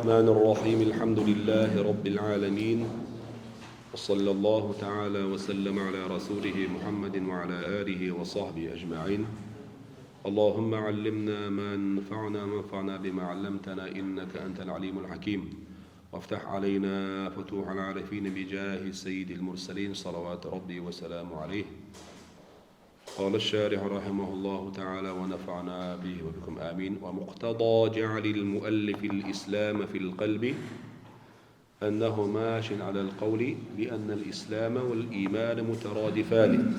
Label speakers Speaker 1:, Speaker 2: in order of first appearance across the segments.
Speaker 1: الرحمن الرحيم الحمد لله رب العالمين وصلى الله تعالى وسلم على رسوله محمد وعلى آله وصحبه أجمعين. اللهم علمنا ما ينفعنا وانفعنا بما علمتنا إنك أنت العليم الحكيم، وافتح علينا فتوح العارفين بجاه سيد المرسلين صلوات ربي وسلامه عليه. قال الشارح رحمه الله تعالى ونفعنا به وبكم آمين. ومقتضى جعل المؤلف الإسلام في القلب أنه ماش على القول بأن الإسلام والإيمان مترادفان.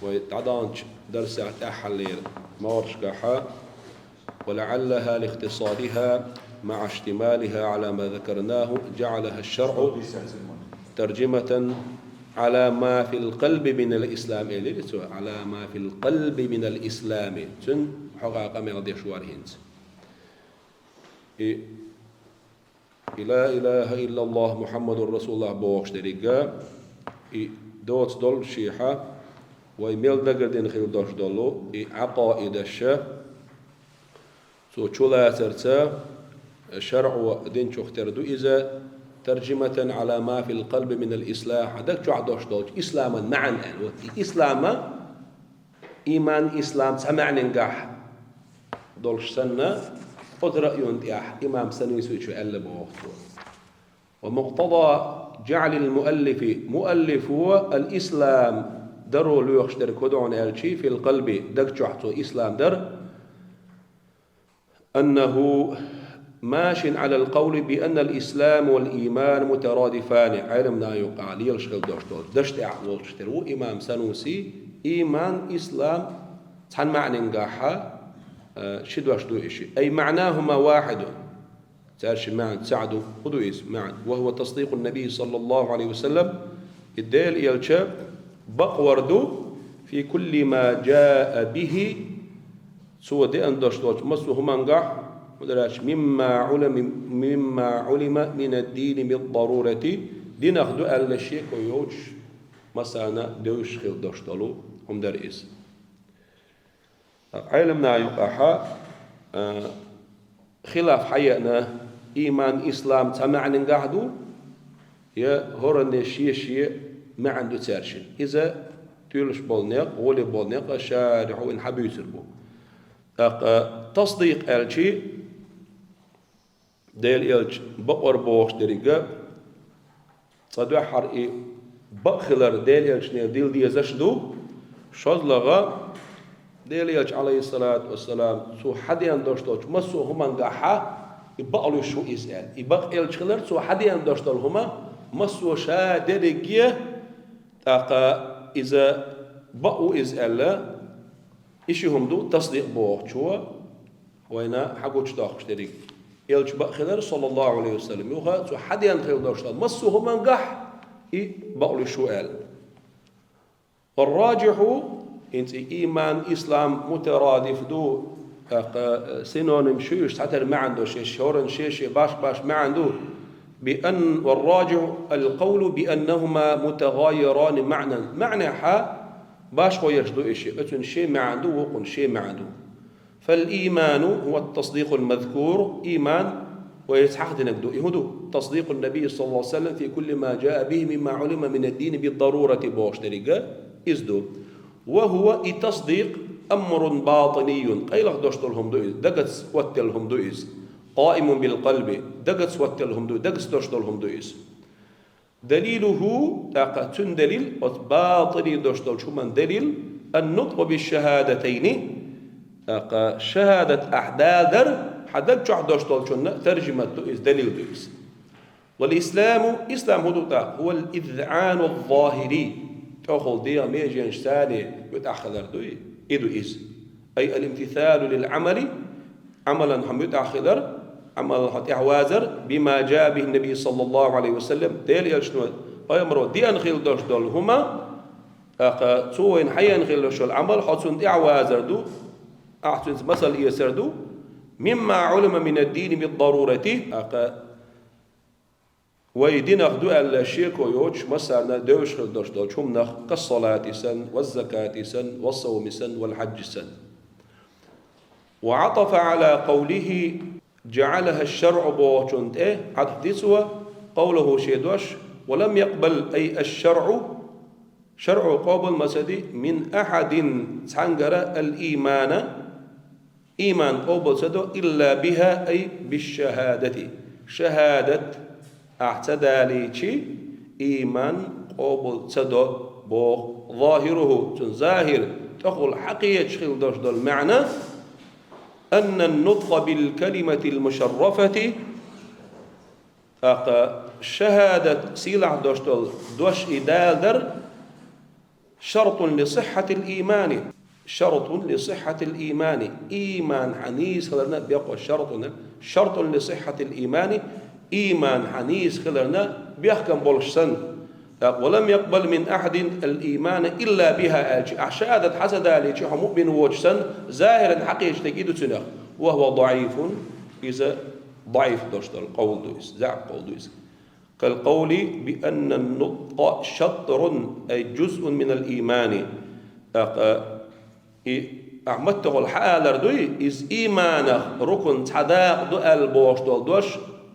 Speaker 1: وتعدانش درس أحل مورشكحة ولعلها لاختصارها مع اشتمالها على ما ذكرناه جعلها الشرع ترجمة على ما في القلب من الإسلام. على ما في القلب من الإسلام تن حقاقة من غدي شوار هنز لا إله إلا الله محمد رسول الله بوغش دريقا دوت دول شيحة ويميل دقردين خير دوش دولو عقائد الشا سو چولا سرسا شرع ودين شوختردو إذا ترجمة على ما في القلب من الإسلام. هذاك شو عدوش دوج إسلاما معا إسلام إيمان إسلام سمعني نجاح دولش سنة قدرة ينتيح إمام سنويسوي شو ألب وقته. ومقتضى جعل مؤلف هو الإسلام درو لو يخشتر كودون ألشي في القلب دك شو إسلام در أنه ماش على القول بأن الإسلام والإيمان مترادفان. علمنا يقع لي الشغل دشت أعوال شترو إمام سنوسي إيمان إسلام تحن معنى نجاحة شدو إشي أي معناهما واحد تارش معنى تساعدوا خذوا اسم معنى وهو تصديق النبي صلى الله عليه وسلم الديل يلشب بقوردو في كل ما جاء به سوى دي أندشتوش مسوهما نجاح مما علم من الدين بالضرورة دين أخذوا أهل الشيء ويوش مثلا دوش خيل دوشتلو هم در إس علمنا يقاحا خلاف حياتنا إيمان إسلام تمعني نقعدو يا هورن الشيء ما عنده تارشن إذا تيلش بولنيق ولي بولنيق شارحو إن حبو يسربو تصديق الشيء ديل إلش بقر بوش دريقة صدوح حرقي بخلر ديل إلش ديل دي زشدو شازلغا ديل إلش عليه الصلاة والسلام سو حدي انداشتوش مسو هما نقاحا يبقلو شو إسأل يبق إلش خلر سو حدي انداشتول هما مسو شا دريقية تاقا إذا بقوا إسأل إشي هم دو تصديق بوش شو وينا حقوش تاقش دريق يلش بأخذر صلى الله عليه وسلم يوها سو حد ينخيل داشتال مسو هما نقح بقول السؤال. والراجح انت إيمان إسلام مترادف دو سينونيم شوش حتى ما عنده شيء شهورن شيء باش ما عنده بأن والراجح القول بأنهما متغايران معنى باش هو يجدو إشي أتن شيء ما عنده وقن شيء ما عنده. فالإيمان هو التصديق المذكور إيمان ويتحقق نقدو يهدو تصديق النبي صلى الله عليه وسلم في كل ما جاء به مما علم من الدين بالضرورة بوش طريقة إزدو وهو التصديق أمر باطني قيل دوشتلهم دوئز دقت وتلهم دوئز قائم بالقلب دقت وتلهم دوئز دقت دوشتلهم دوئز دليله تاقتن دليل باطني دوشتل شو من دليل النطق بالشهادتين شهادة أحدادر حدد شو حداش طالشون ترجمة دليل دويس. والإسلام إسلام هو الإذعان الظاهري تأخذ دي ميجي انشتالي يتأخذر دوي إدو إز أي الامتثال للعمل عملا هم يتأخذر عمل هتعوازر بما جاء به النبي صلى الله عليه وسلم ديل يلشنو أيمرو دي أنخيل دوش دول هما توين حي أنخيل دوش العمل حتون دي عوازر دو أحسن مثل يسردو مما علم من الدين بالضرورة ويدين أخدو الشيء كويوش مثلا دوش خدوش دوش هم نخ كالصلاة سن والزكاة سن والصوم سن والحج سن. وعطف على قوله جعلها الشرع بوشنت حدثوا قوله شيدوش ولم يقبل أي الشرع شرع قابل مسدي من أحد تعنقر الإيمان إيمان قابل سدو إلا بها أي بالشهادة شهادة اعتدى ليشي إيمان قابل سدو بو ظاهره ظاهر تقول حقيقة شخيل دوش دول معنى أن النطق بالكلمة المشرفة شهادة سيلع دوش دول دوش إدادر شرط لصحة الإيمان شرط لصحة الإيمان إيمان حنيس خلرنا بيقوى شرط لصحة الإيمان إيمان حنيس خلرنا بيحكم بولشسن ولم يقبل من أحد الإيمان إلا بها شهادة حسد عليك مؤمن وجسن ظاهرا حقيقة تجد سنة وهو ضعيف إذا ضعيف دوشت القول دويس زعب قول دويس كالقول بأن النطق شطر أي جزء من الإيمان أعمدته الحالة دوي إذ إيمانه ركن تحداق دو البوش دوش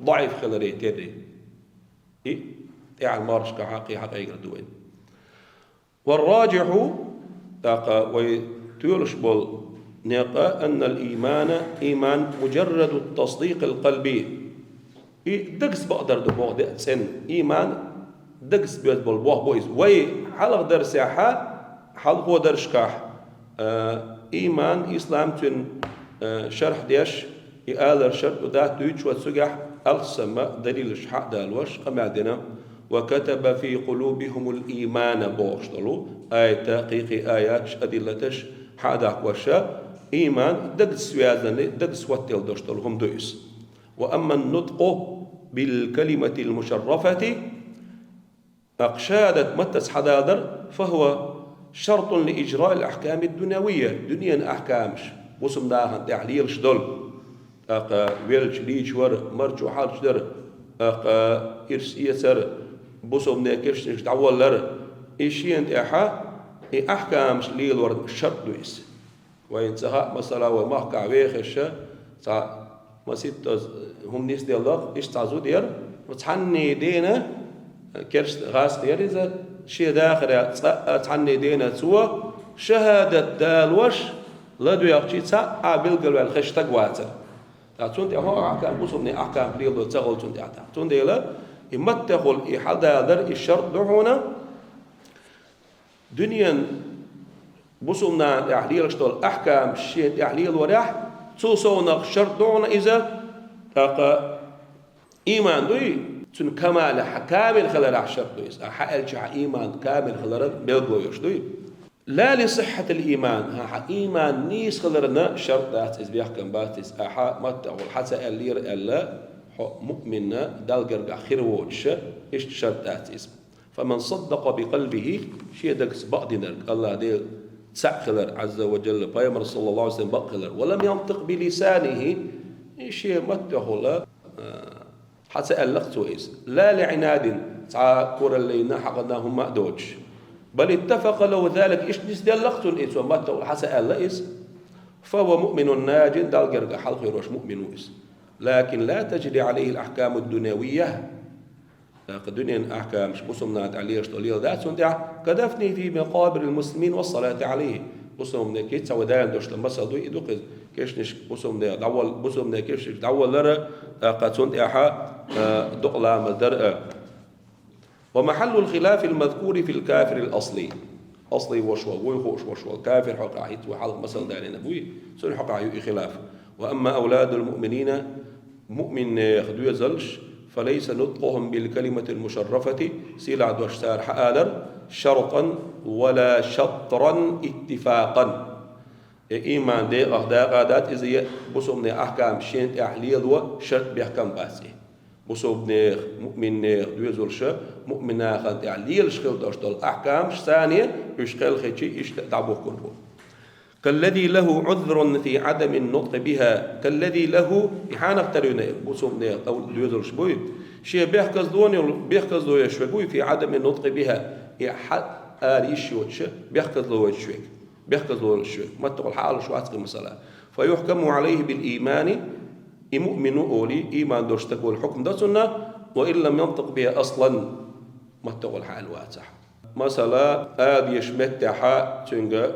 Speaker 1: ضعيف خلري تدري يعني مارش حقيقة دوين والراجح ويتولش بول نقا أن الإيمان إيمان مجرد التصديق القلبي دقس بقدر دبوغ سن إيمان دقس بيت بالبوغ بويز وي حلق درس حلقو درشكاح إيمان إسلام تن شرح ديش يقالر شرط وده دويتش وتسجح السماء دليل شحق دالوش قمعدنا وكتب في قلوبهم الإيمان بوغشتلو آية تحقيق آيات أدلتش حادق وشا إيمان دقس ويازن دقس واتل دوشتلهم دويس وأما النطق بالكلمة المشرفة أقشادت متس حدادر فهو شرط لإجراء الأحكام الدنيوية دنيا أحكامش بوسم داهن تحليل شدل ويلش ليش ور مرجو حال شدر إرس يسر بوسم ناكش دعوة لر إيشين تأحا أحكامش ليل ور شرط دويس وإن سها مثلا ومحكا ويخش ما ست هم نيس ديالله إيش تعزو ديال وتحني دينا كرش غاس ديال إذا شيء داخل تحني دينا سوا شهادة دالوش لا دو يقشي تسا عابل قلوا الخش تقواتا تعطون دي هو أحكام بوصلني أحكام ليلو تغل تون دي تعطون دي لا يمتقل إحدى در الشرط دعونا دنيا بوصلنا تحليل اشتغل أحكام شيء تحليل وريح توصونا شرط دعونا إذا إيمان دوي تن كمال كامل خلال شرط دويس حقل شع إيمان كامل خلال بيلقويش دوي لا لصحة الإيمان ها إيمان نيس خلالنا شرط ذات إز بيحكم باتس أحا متى حتى اللير ألا مؤمننا دالجر خيروش إيش شرط ذات إز فمن صدق بقلبه شيء دكس بعضنا الله ديل سأخلر عز وجل بيامر صلى الله عليه وسلم بقلر ولم ينطق بلسانه شيء متهلا حتى ألقته إيس لا لعناد تعا كور اللي حقناهم ما دوج بل اتفق له ذلك إيش نسدي ألقته الإيس ومتهلا حتى ألقيس فهو مؤمن ناج دال جرجع حلق يروش مؤمن إيس لكن لا تجري عليه الأحكام الدنيوية الدنيا أحكام مش بصمنا عليه اشتغليه ذات سندع كدفني في مقابر المسلمين والصلاة عليه بصمنا كيت سودان دوش المسألة دو يدقز كيش نش بصمنا دعوة بصمنا كيش دعوة لرا قد سندع دقلا مدرء ومحل الخلاف المذكور في الكافر الأصلي أصلي وشوال ويخوش وشوال كافر حقاعيت وحلق مسألة دارين أبوي سن حقاعي خلاف وأما أولاد المؤمنين مؤمن يخدو يزلش فليس نطقهم بالكلمة المشرفة سيلع دوشتار حالر شرطا ولا شطرا اتفاقا إيمان دي قادات إذا بصوم أحكام شين تحليل وشرط بيحكم باسي بصوم مؤمن دوزول شا مؤمن آخر تحليل شخل دوشتال أحكام ثانية يشخل خيشي تعبوه كنبو كالذي له عذر في عدم النطق بها كالذي له إحانة ترينا بصوم أو دوزول شبوي شيء بيحكز دوني يشوي في عدم النطق بها يحد يشوش بيحكز له يشوي بيحكز له يشوي ما تقول حال شو أتقي مثلا فيحكم عليه بالإيمان مؤمن أولي إيمان دوش تقول الحكم ده سنة وإن لم ينطق بها أصلا ما تقول حال واتح مثلا آدي يشمت حا تنجا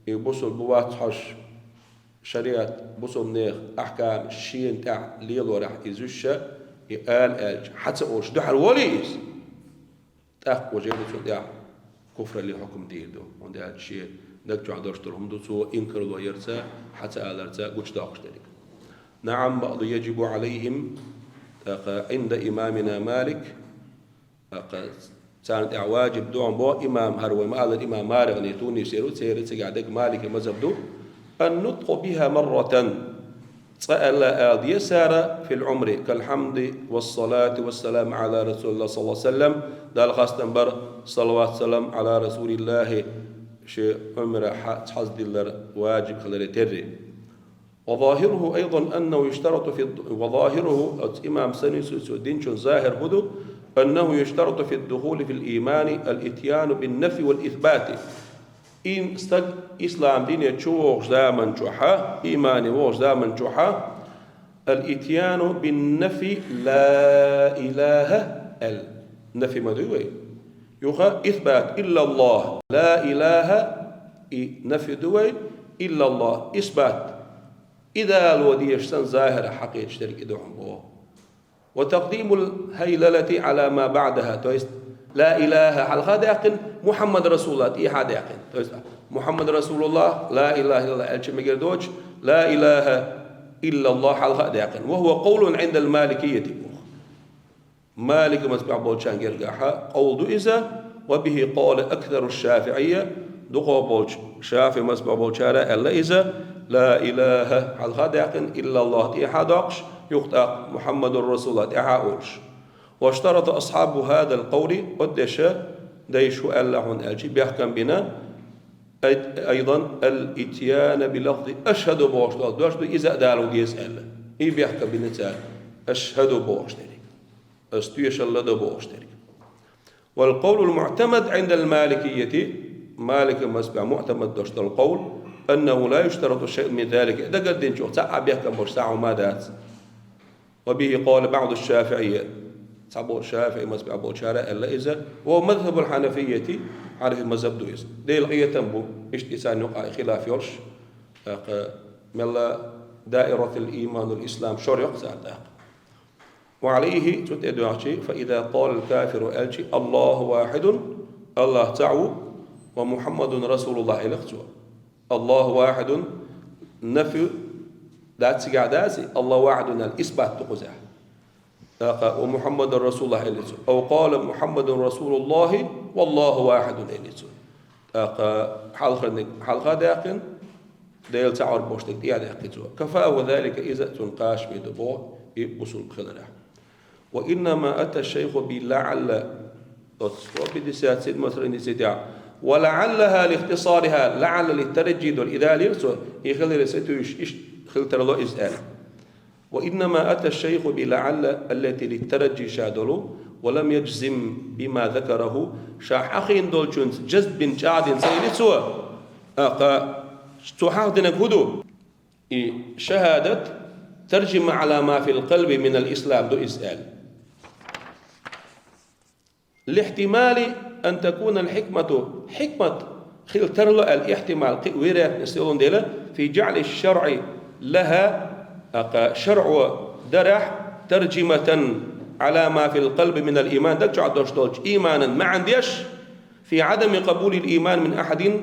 Speaker 1: يبصل بواتحش شريعة بصل نيخ أحكام الشين تاع ليلو راح يزوشة يقال حتى أوش دحر وليس تاق وجيدة تاع كفر اللي حكم ديدو عند هذا الشيء دك عدرشترهم دوسو إنكر ويرسى حتى آلرسى قوش داقش ذلك نعم بعض يجب عليهم عند إمامنا مالك كانت واجب دوم بو إمام هروي ما قال الإمام مالك نيتوني سيرت قاعدك مالك مذهب النطق بها مرة سأل آد يسار في العمر كالحمد والصلاة والسلام على رسول الله صلى الله عليه وسلم دال خاستنبر صلوات السلام على رسول الله شيء عمر حزد الله واجب خلال تري وظاهره أيضا أنه يشترط في وظاهره إمام سنيس الدين ظاهر هدو أنه يشترط في الدخول في الإيمان الإتيان بالنفي والإثبات إن استج إسلام دين يشوش دائما جوحا إيماني وش دائما جوحا الإتيان بالنفي لا إله النفي مدوي يوخا إثبات إلا الله لا إله نفي دوي إلا الله إثبات إذا الودي يشتن ظاهر حقيقة اشترك إدوهم بوه وتقديم الهيللة على ما بعدها تويست لا إله حلقة يقين محمد رسول الله إيه هذا يقين محمد رسول الله لا إله إلا الله الشيء دوج لا إله إلا الله حلقة يقين وهو قول عند المالكية مالك مسبع بولشان يرجعها قول إذا وبه قال أكثر الشافعية دقوا بولش شافي مسبع بولشارة إلا إذا لا إله حلقة يقين إلا الله إيه هذا يقطع محمد رسول الله إعاؤش واشترط أصحاب هذا القول قدش ديشو ألهن ألجي بيحكم بنا أيضا الإتيان بلفظ أشهد بوشتال دوشتو إذا دالو يسأل إيه بيحكم بنا تال أشهد بوشتالك أستيش الله دو بوشتالك والقول المعتمد عند المالكية مالك مسبع معتمد دوشت القول أنه لا يشترط شيء من ذلك إذا قد نشوف ساعة بيحكم بوش ساعة وما دات وبه قال بعض الشافعية صعب الشافعي مسبع أبو شارع إلا إذا وهو مذهب الحنفية عارف المذهب دويس دي الغية تنبو اشتسان يقع خلاف يرش ملا دائرة الإيمان والإسلام شرق ساعتها وعليه تتدعشي فإذا قال الكافر ألشي الله واحد الله تعو ومحمد رسول الله إلختوا الله واحد نفي ذات سقعداسي الله واحد الإثبات تقزح ومحمد رسول الله إليسو أو قال محمد رسول الله والله واحد إليسو حلقة داقن ديل تعور بوشتك دي داقتو كفاه ذلك إذا تنقاش بدبوع بصول خلره وإنما أتى الشيخ بلعل وبدسات سيد مصر إنسيتها ولعلها لاختصارها لعل للترجي والإذا لرسو يخلي رسيتو خلتر الله إزال وإنما أتى الشيخ بلعل التي للترجي شادلو ولم يجزم بما ذكره شاحقين دولشونس جزد بن شعد سيلسوا تحاضنك هدو شهادة ترجم على ما في القلب من الإسلام دو إسأل الاحتمال أن تكون حكمة خلتر له الاحتمال ويريك نسيلون ديلا في جعل الشرع لها شرع درح ترجمة على ما في القلب من الإيمان دك عدوش دولش إيمانا ما عنديش في عدم قبول الإيمان من أحد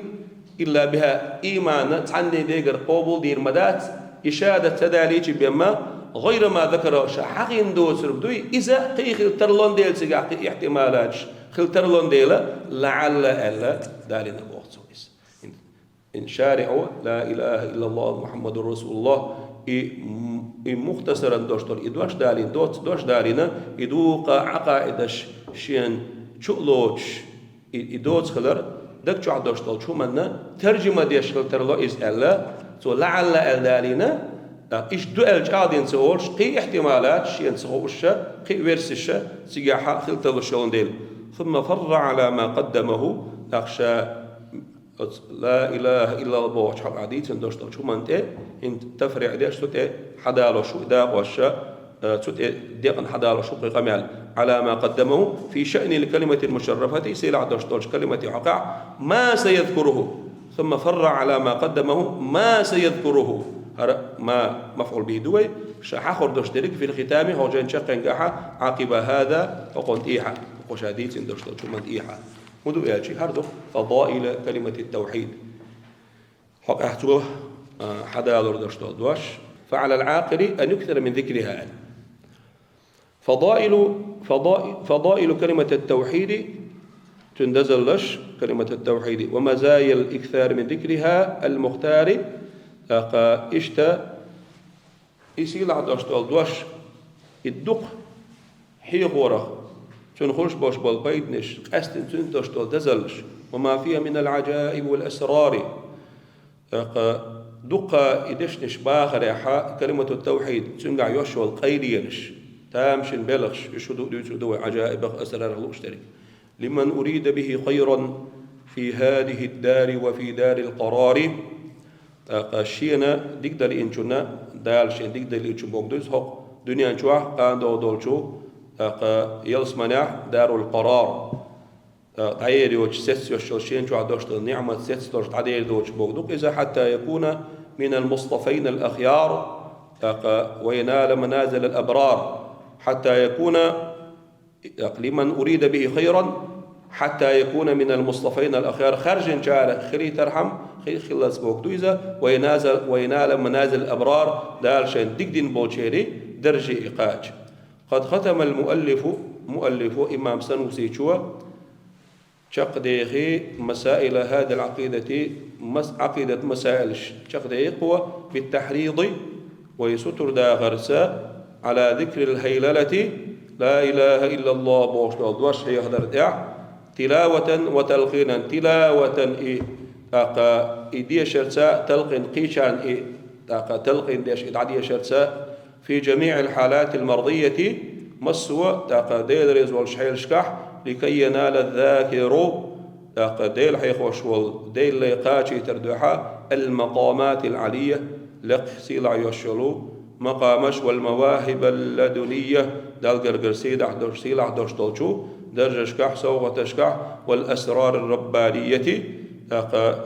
Speaker 1: إلا بها إيمانا تعني ديقر قبول دير مدات إشادة تداليج بما غير ما ذكر شحقين دو سربدوي إذا قي خلترلون ديل سيقع احتمالات خلترلون ديل لعل ألا دالنا بوغتويس إن شارعوا لا إله إلا الله محمد رسول الله مختصرا دوشتر إدوش دالين دوش دالينا إدوق عقائدش شين شؤلوش إدوش خلر دك شو عدوشتل شو منا ترجمة ديش خلترلو إز ألا سو لعل الدالينا إيش دو الجادين سوورش قي احتمالات شين سوورشة قي ورسشة سيجاحة خلترلو شون ديل ثم فر على ما قدمه أخشى لا إله إلا الله حق عديد دوشتل شو منته إن تفرع ليش تت حدالو شو داق والشاء تت دقن حدالو شو قمال على ما قدمه في شأن الكلمة المشرفة سيلع دوش كلمة حقع ما سيذكره ثم فرع على ما قدمه ما سيذكره ما مفعول به دوي شحخر دوش درك في الختام هو جن شقن جحا عقب هذا وقلت إيحا وشاديت دوش شو من إيحا ودو ياجي هردو فضائل كلمة التوحيد حق أحتوه حدا دوش دوش فعلى العاقل أن يكثر من ذكرها فضائل كلمة التوحيد تندزلش كلمة التوحيد ومزايا الإكثار من ذكرها المختار إشتا يسيل عدشتال دوش الدق حي غورة تنخش باش بالبيتنش قستن تندشتال دزلش وما فيها من العجائب والأسرار دقة إدشنش باخر يحا كلمة التوحيد تنقع يوشو القيلينش تامشن بلغش يشدو عجائب أسرار الاشتري لمن أريد به خيرا في هذه الدار وفي دار القرار شينا ديقدر إنشنا دالشين ديقدر إنشن بوغدوز هق دنيا نشوح قاندو دولشو يلسمناح دار القرار تعير يوش سيس يوشين شو عدوشت النعمة سيس دوش تعير دوش بوغدوك إذا حتى يكون من المصطفين الأخيار وينال منازل الأبرار حتى يكون لمن أريد به خيرا حتى يكون من المصطفين الأخيار خرج شارع خلي ترحم خلص بوكتويزا وينال منازل الأبرار دالشان دقدين بوشيري درجة إقاج قد ختم مؤلف إمام سنوسي شوى شق ديخي مسائل هذه العقيدة عقيدة مسائل شق ديخ بالتحريض ويستر دا غرسا على ذكر الهيللة لا إله إلا الله بوشتول دوش يهدر تلاوة وتلقينا تلاوة إدية شرساء تلقين قيشان تلقين ديش إدعادية شرساء في جميع الحالات المرضية مسوى ديل ريز والشحيل شكح لكي ينال الذاكر ديل حيخوش ديل ليقاتي تردوحا المقامات العالية لق سيلع يشلو مقامش والمواهب اللدنية دال قرقر سيدع دوش سيلع دوش طولشو درجة شكح سوغة شكح والأسرار الربانية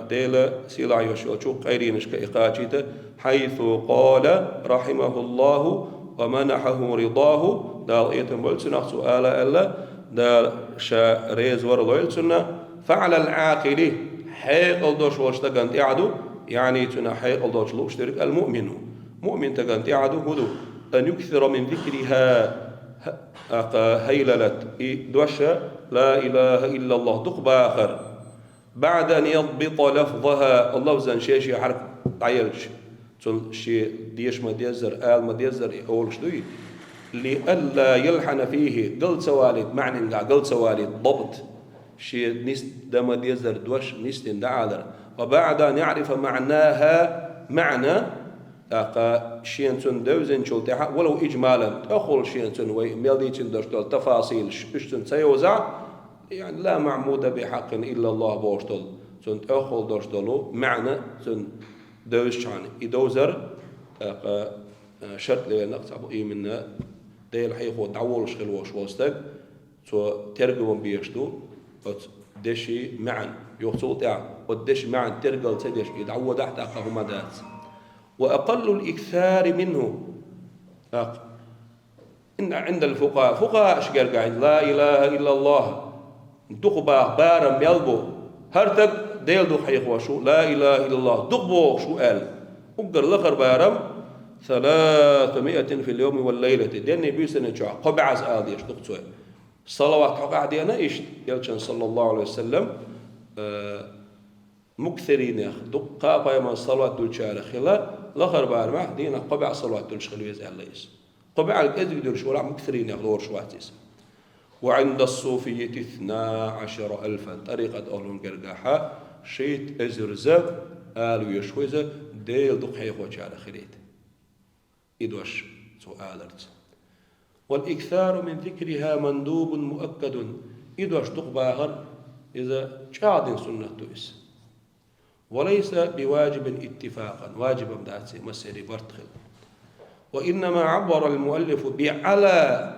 Speaker 1: ديل سيلع يشلو قيرين شكا حيث قال رحمه الله ومنحه رضاه دال إيتم بلسنا سؤال ألا دال شا ريز ورلويلسنا فعلى العاقل حيق دوش واشتقنت إعدو يعني تنا حيق دوش لوشترك المؤمن مؤمن تقنت إعدو هدو أن يكثر من ذكرها هيللت دوش لا إله إلا الله دق باخر بعد أن يضبط لفظها الله زن شيء حرك تعيرش تون شيء ديش ما ديزر آل ما ديزر أول شدوي لألا يلحن فيه قلت سوالد معنى قلت سوالد ضبط شيء نست دم ديزر دوش نست دعالر وبعد أن يعرف معناها معنى شيء تون دوزن شلتها ولو إجمالا أخول شيء تون ويميلدي تندرشتل تفاصيل شتون سيوزع يعني لا معمود بحق إلا الله بوشتل تون أخول درشتلو معنى تون دوشان إدوزر شرط لي نقطع بقي منا ديل حيخو تعول شغل وشوستك تو ترجم بيشتو دشي معا يوصل والدش معا ترجل تدش يتعود تحت هما دات وأقل الإكثار منه إن عند فقهاء أشجر قاعد لا إله إلا الله دقبا بارم يلبو هرتك ديل دو حيخ وشو لا إله إلا الله دقبو شو قال أقر لخر بارم 300 في اليوم والليلة ديني بيسنة شو قبعز آديش دقتوه صلوات حقا دينا إيش يلشن صلى الله عليه وسلم مكثرين يا دقا بايما الصلوات دول شارع خلا لخر بارم دينا قبع صلوات دول شخلو يزعل ليس قبع الكذب دول شولا مكثرين يغلور شواتيس وعند الصوفية 12,000 طريقة أولون قرقاحة شيت أزرزة آلو يشويزة ديل دقحي خوش على خريت إدوش سؤالرت والإكثار من ذكرها مندوب مؤكد إدوش دقباغر إذا شادن سنة تويس وليس بواجب اتفاقا واجب بدأت مسيري برتخل. وإنما عبر المؤلف بعلى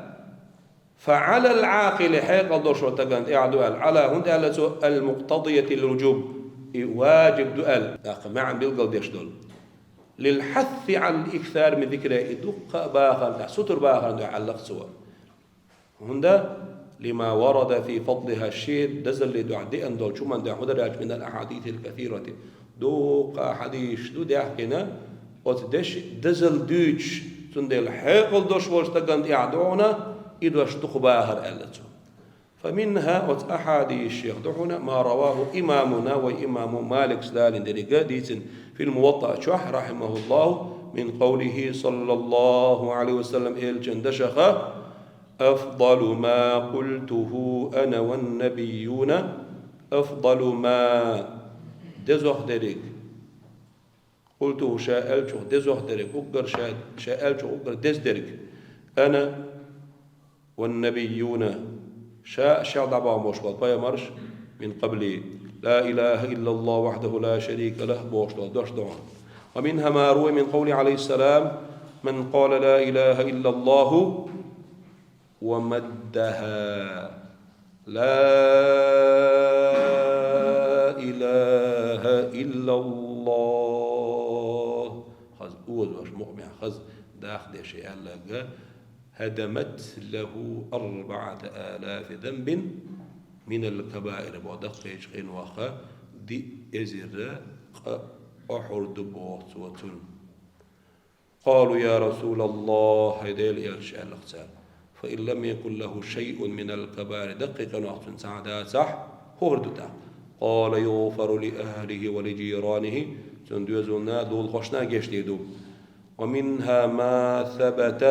Speaker 1: فعلى العاقل حيق الدوش وتقنت إعدوال على هند المقتضية للوجوب واجب دؤل معا بالقل ديش دول للحث على الإكثار من ذكره دق باخر ستر باخر علق سوا هند لما ورد في فضلها الشيء دزل لدعاء دول شو من دعاء من الأحاديث الكثيرة دوق حديث دو دحكنا وتدش دزل دوش تندل حيق الدوش واشتقنت إعدونا إدوش تخباهر ألتو. فمنها أحاديث يخدعون ما رواه إمامنا وإمام مالك سلال درقاديس في الموطأ شح رحمه الله من قوله صلى الله عليه وسلم الجندشخ أفضل ما قلته أنا والنبيون أفضل ما دزوخ درق قلته شاءلته دزوخ درق أقر شاءلته أقر دز درق أنا والنبيون شاء دعبا موشوال بايا مرش من قبل لا إله إلا الله وحده لا شريك له بوشوال دوش دعون. ومنها ما روي من قول عليه السلام من قال لا إله إلا الله ومدها لا إله إلا الله خذ أوز مقمع خذ داخل شيء لقى هدمت له 4000 ذنب من الكبائر بودقيش غين واخا دي ازر احرد بوتوتن. قالوا يا رسول الله هديل يرشع الاختار فإن لم يكن له شيء من الكبائر دقيقا وقت سعدا صح هردتا قال يغفر لأهله ولجيرانه تندوزنا دول خشنا جشتيدو. ومنها ما ثبت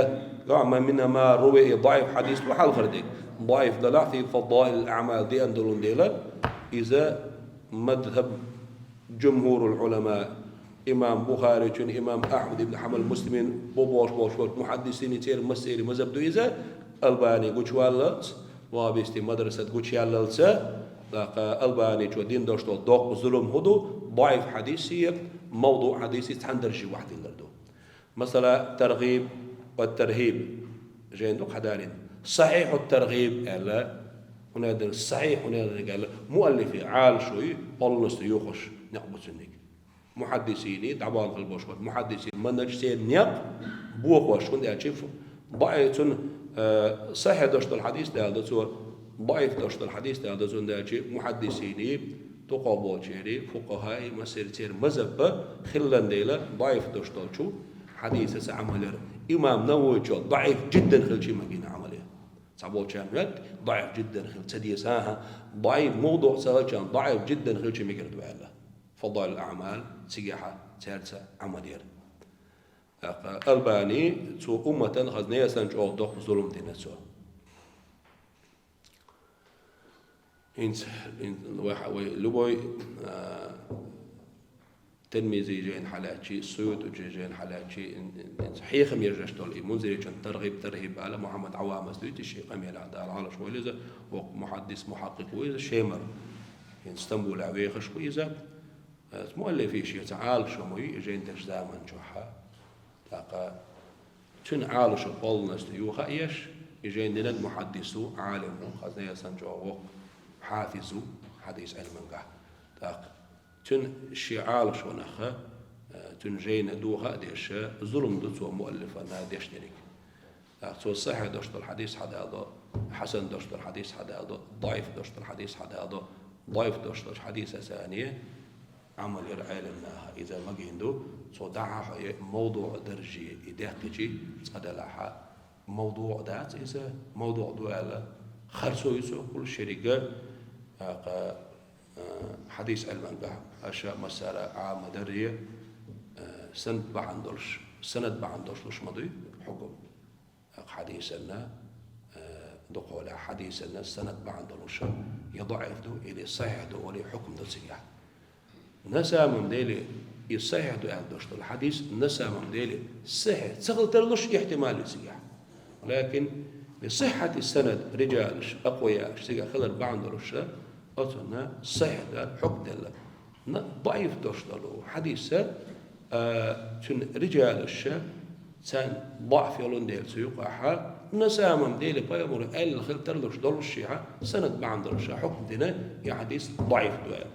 Speaker 1: منها ما روي ضعيف حديث بحال فردك ضعيف دلع في فضائل الأعمال دي أندلون ديلا إذا مذهب جمهور العلماء إمام بخاري إمام أحمد بن حنبل مسلمين بوش محدثين تير مسيري مذهب دو إذا ألباني قوشوالت وابستي مدرسة قوشيالت ألباني جو دين دوشتو دوق ظلم هدو ضعيف حديثي موضوع حديثي تحندرجي واحد لردو مثلا ترغيب والترهيب جاي ندق حدارين صحيح الترغيب قال هنا الصحيح هنا قال مؤلفي عال شوي بلنس يوخش نقبل سنك محدثيني دعوان قلبوش محدثين منج سين نيق بوخوش كنت أشوف ضعيف صحيح دوشت الحديث ده دسوا ضعيف دوشت الحديث ده دسوا ده محدثيني تقابل شيري فقهاء مسيرتين مذهب خلنا ديلا ضعيف دوشت شو حديث سعمل إمام نووي ضعيف جدا خل شيء ما جينا عمله صعبوا كان ضعيف جدا خل تدي ساها ضعيف موضوع سواء كان ضعيف جدا خل شيء ما يقدر له فضائل الأعمال سياحة ثالثة عملية ألباني سو أمة خزنية سنجوا ضخ ظلم دينا سو إن لبوي تلميذي جين حالاتي سود وجين حالاتي صحيح ميرجش تولي منذر كان ترغيب على محمد عوام سديت الشيء قام يلعب على شوي لذا ومحدث محقق وإذا شيمر in اسطنبول عويخش وإذا مؤلف شيء تعال شموي جين تجدامن جوحا تاقا تن عال شو قولناس يوخا إيش يجين دينك محدثو عالم خزنية سنجو حافظو حديث علم تاقا تن شعال شو نخا تن جين دوها ديش ظلم دتو مؤلفة ناديش دينك تاقا صحيح دوشت الحديث حدا هذا حسن دوشت الحديث حدا هذا ضعيف دوشت الحديث حدا هذا ضعيف دوشت الحديث ثانية عمل العلم إذا ما جيندو صدعها موضوع درجي إده تجي صدلها موضوع ذات إذا موضوع دوالة خرسو يسوع كل شركة حديث علم به أشياء مسألة عامة درجية سند بعندوش لش مضي حكم حديثنا دخول حديثنا سند بعندوش يضعف دو إلى صحيح دو ولي حكم دو سياح نسا ممدلي يصحيح دو عندوش الحديث نسا ممدلي صحيح تغل ترلش احتمال السياح لكن لصحة السند رجال أقوياء سيجا خلر بعندوش أتونا صحيح ده حكم دلله ضعيف دوشتلو حديثة تن رجال الشا سان ضعف يلون ديل سيقاحا نسامم ديل بيامور ال خلتر لوش دول الشيعة سند بعند الشا حكم دينا يا حديث ضعيف دوال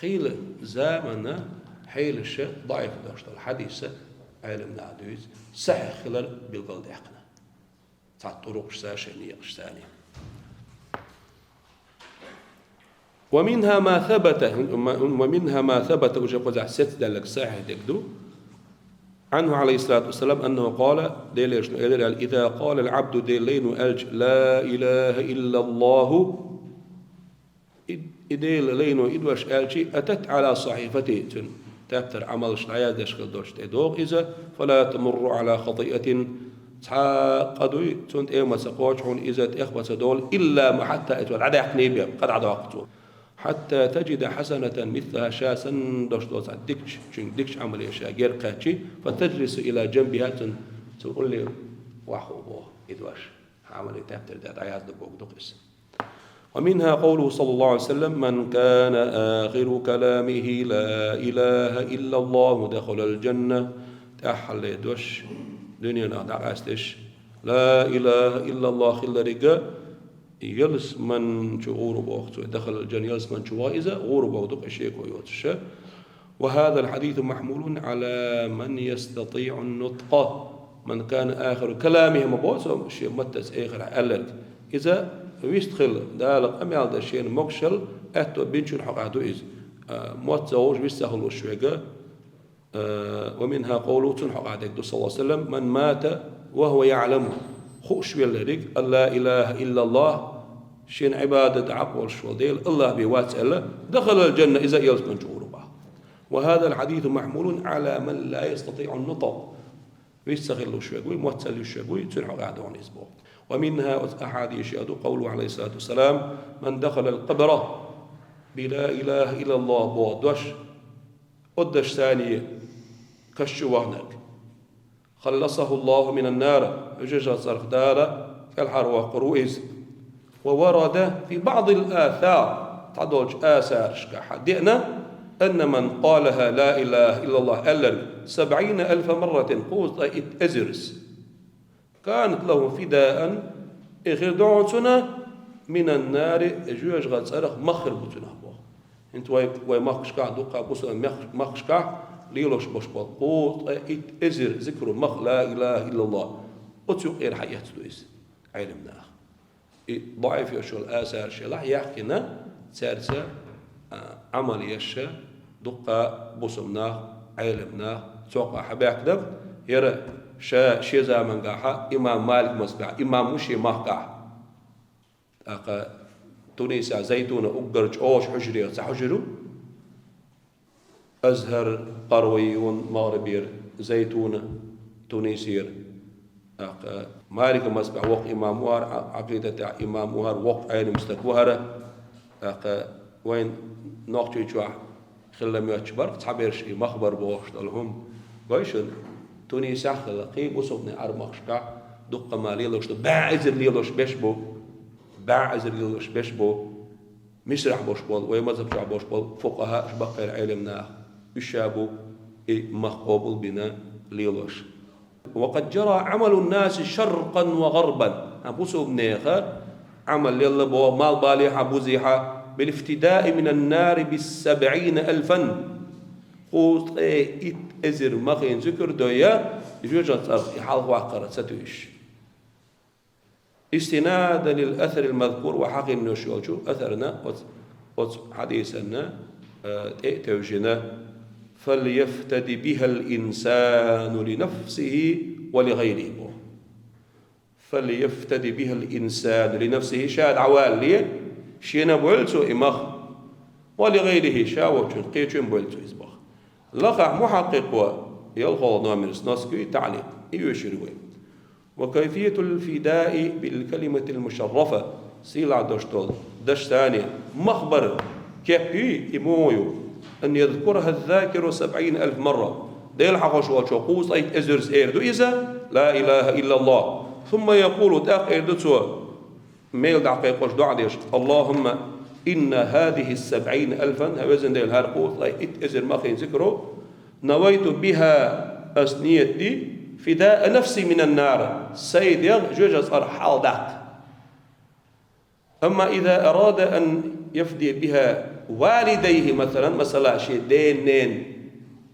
Speaker 1: خيل زامنا حيل الشا ضعيف دوشتلو حديثة علم نادويز صحيح خلال بالقلد احنا طرق شاشنية ثانية ومنها ما ثبت وجب ست دلك صحيح دكدو عنه عليه الصلاة والسلام أنه قال إذا قال العبد ديلين ألج لا إله إلا الله إديل لينو إدوش ألجي أتت على صحيفتي تبتر عمل شنايا دشكل دوشت إدوغ إذا فلا تمر على خطيئة قدوي تنت إيما سقوشون إذا تأخبت دول إلا ما حتى أتول عدا يحني بهم قد عدا وقته حتى تجد حسنة مثلها شاسا دوش دوس ديكش عملية شاقير قاتشي فتجلس إلى جنبها تقول لي وحو بوه إدواش عملية تبتر دات عياز دبوك دقس ومنها قوله صلى الله عليه وسلم من كان آخر كلامه لا إله إلا الله دخل الجنة تأحل دوش دنيا نادع أستش لا إله إلا الله خل رجاء يلس من شعور بوقت دخل الجنة يلس من شوائزة غور بوقت أشياء كويوتش وهذا الحديث محمول على من يستطيع النطق من كان آخر كلامه مبوسم شيء متس آخر ألد إذا ويستخل دالق أميال ده شيء مكشل أتو بنشون حقادو إذ موتزوج بيستخلوا الشويقة ومنها قوله تنحق عدك صلى الله عليه وسلم من مات وهو يعلم خوش بالرق لا إله إلا الله شين عبادة عقل شوديل الله بواسئلة دخل الجنة إذا يلس من شعوره وهذا الحديث محمول على من لا يستطيع النطق ويستغل الشيء موتسل الشيء تنحق عدون إسبوع ومنها أحاديث يشهد قوله عليه الصلاة والسلام من دخل القبر بلا إله إلا الله بودش قدش ثانية كالشوانك خلصه الله من النار وجج صرف دارة كالحروة قروئز وورد في بعض الآثار تعدوج آثار حدئنا أن من قالها لا إله إلا الله ألل 70,000 مرة قوز أزرس كانت له فداء إخردون سنة من النار جوج غد صرخ مخر بتنه انت وي مخشكع دوقع بوصل مخشكع ليلوش بشبال قوط ازر ذكر مخ لا اله الا الله اتسو غير حياة دويس علمنا ضعيف يشو الآثار شلح يحكينا سارسة عمل يشا دقة بوصمنا علمنا توقع حباك دب يرى شي زمن قاحة إمام مالك مسقع إمام مشي مهقع تونسيا زيتون أقرج أوش حجري سحجرو أزهر قرويون مغربير زيتون تونسير مالك مسبع وق إمام وار عقيدة إمام وار وق عين مستكوهرة وين نقطة جوا خلهم يشبر تعبير شيء مخبر بوش لهم قايشون تونسيا خلقي بوسبني أرمخشكا دق مالي لوش بعزر ليلوش بيشبو بعزر ليلوش بيشبو مسرح بوشبول ومذهب شعب بوشبول فقهاء شبقى علمنا يشابو مخقوبل بنا ليلوش وقد جرى عمل الناس شرقا وغربا أبوسو بنيخر عمل يلا بو مال باليحة بوزيحة بالافتداء من النار ب70,000 قوت ازر مخين ذكر دويا يجوجت حال واقرة ستويش استنادا للأثر المذكور وحق النشوج أثرنا حديثنا توجنا فليفتدي بها الإنسان لنفسه ولغيره فليفتدي بها الإنسان لنفسه شاد عوال لي شينا بولتو إمخ ولغيره شاوة قيتشن بولتو إزبخ لقع محقق يلغى نامرس ناسكي تعليق يشيروي وكيفية الفداء بالكلمة المشرفة سيلع دشتول دش ثانية مخبر كيف إمويو أن يذكرها الذاكر 70,000 مرة ديل حقوش وشقوص أي أزرز إيردو إذا لا إله إلا الله ثم يقول تأخير دتسوا ميل دعقيق وش دعديش اللهم إن هذه 70,000 هوزن ديل هارقوت لا إتأزر مخين ذكره نويت بها أسنيتي فداء نفسي من النار سيد جوجز أرحال دعت. أما إذا أراد أن يفدي بها والديه مثلا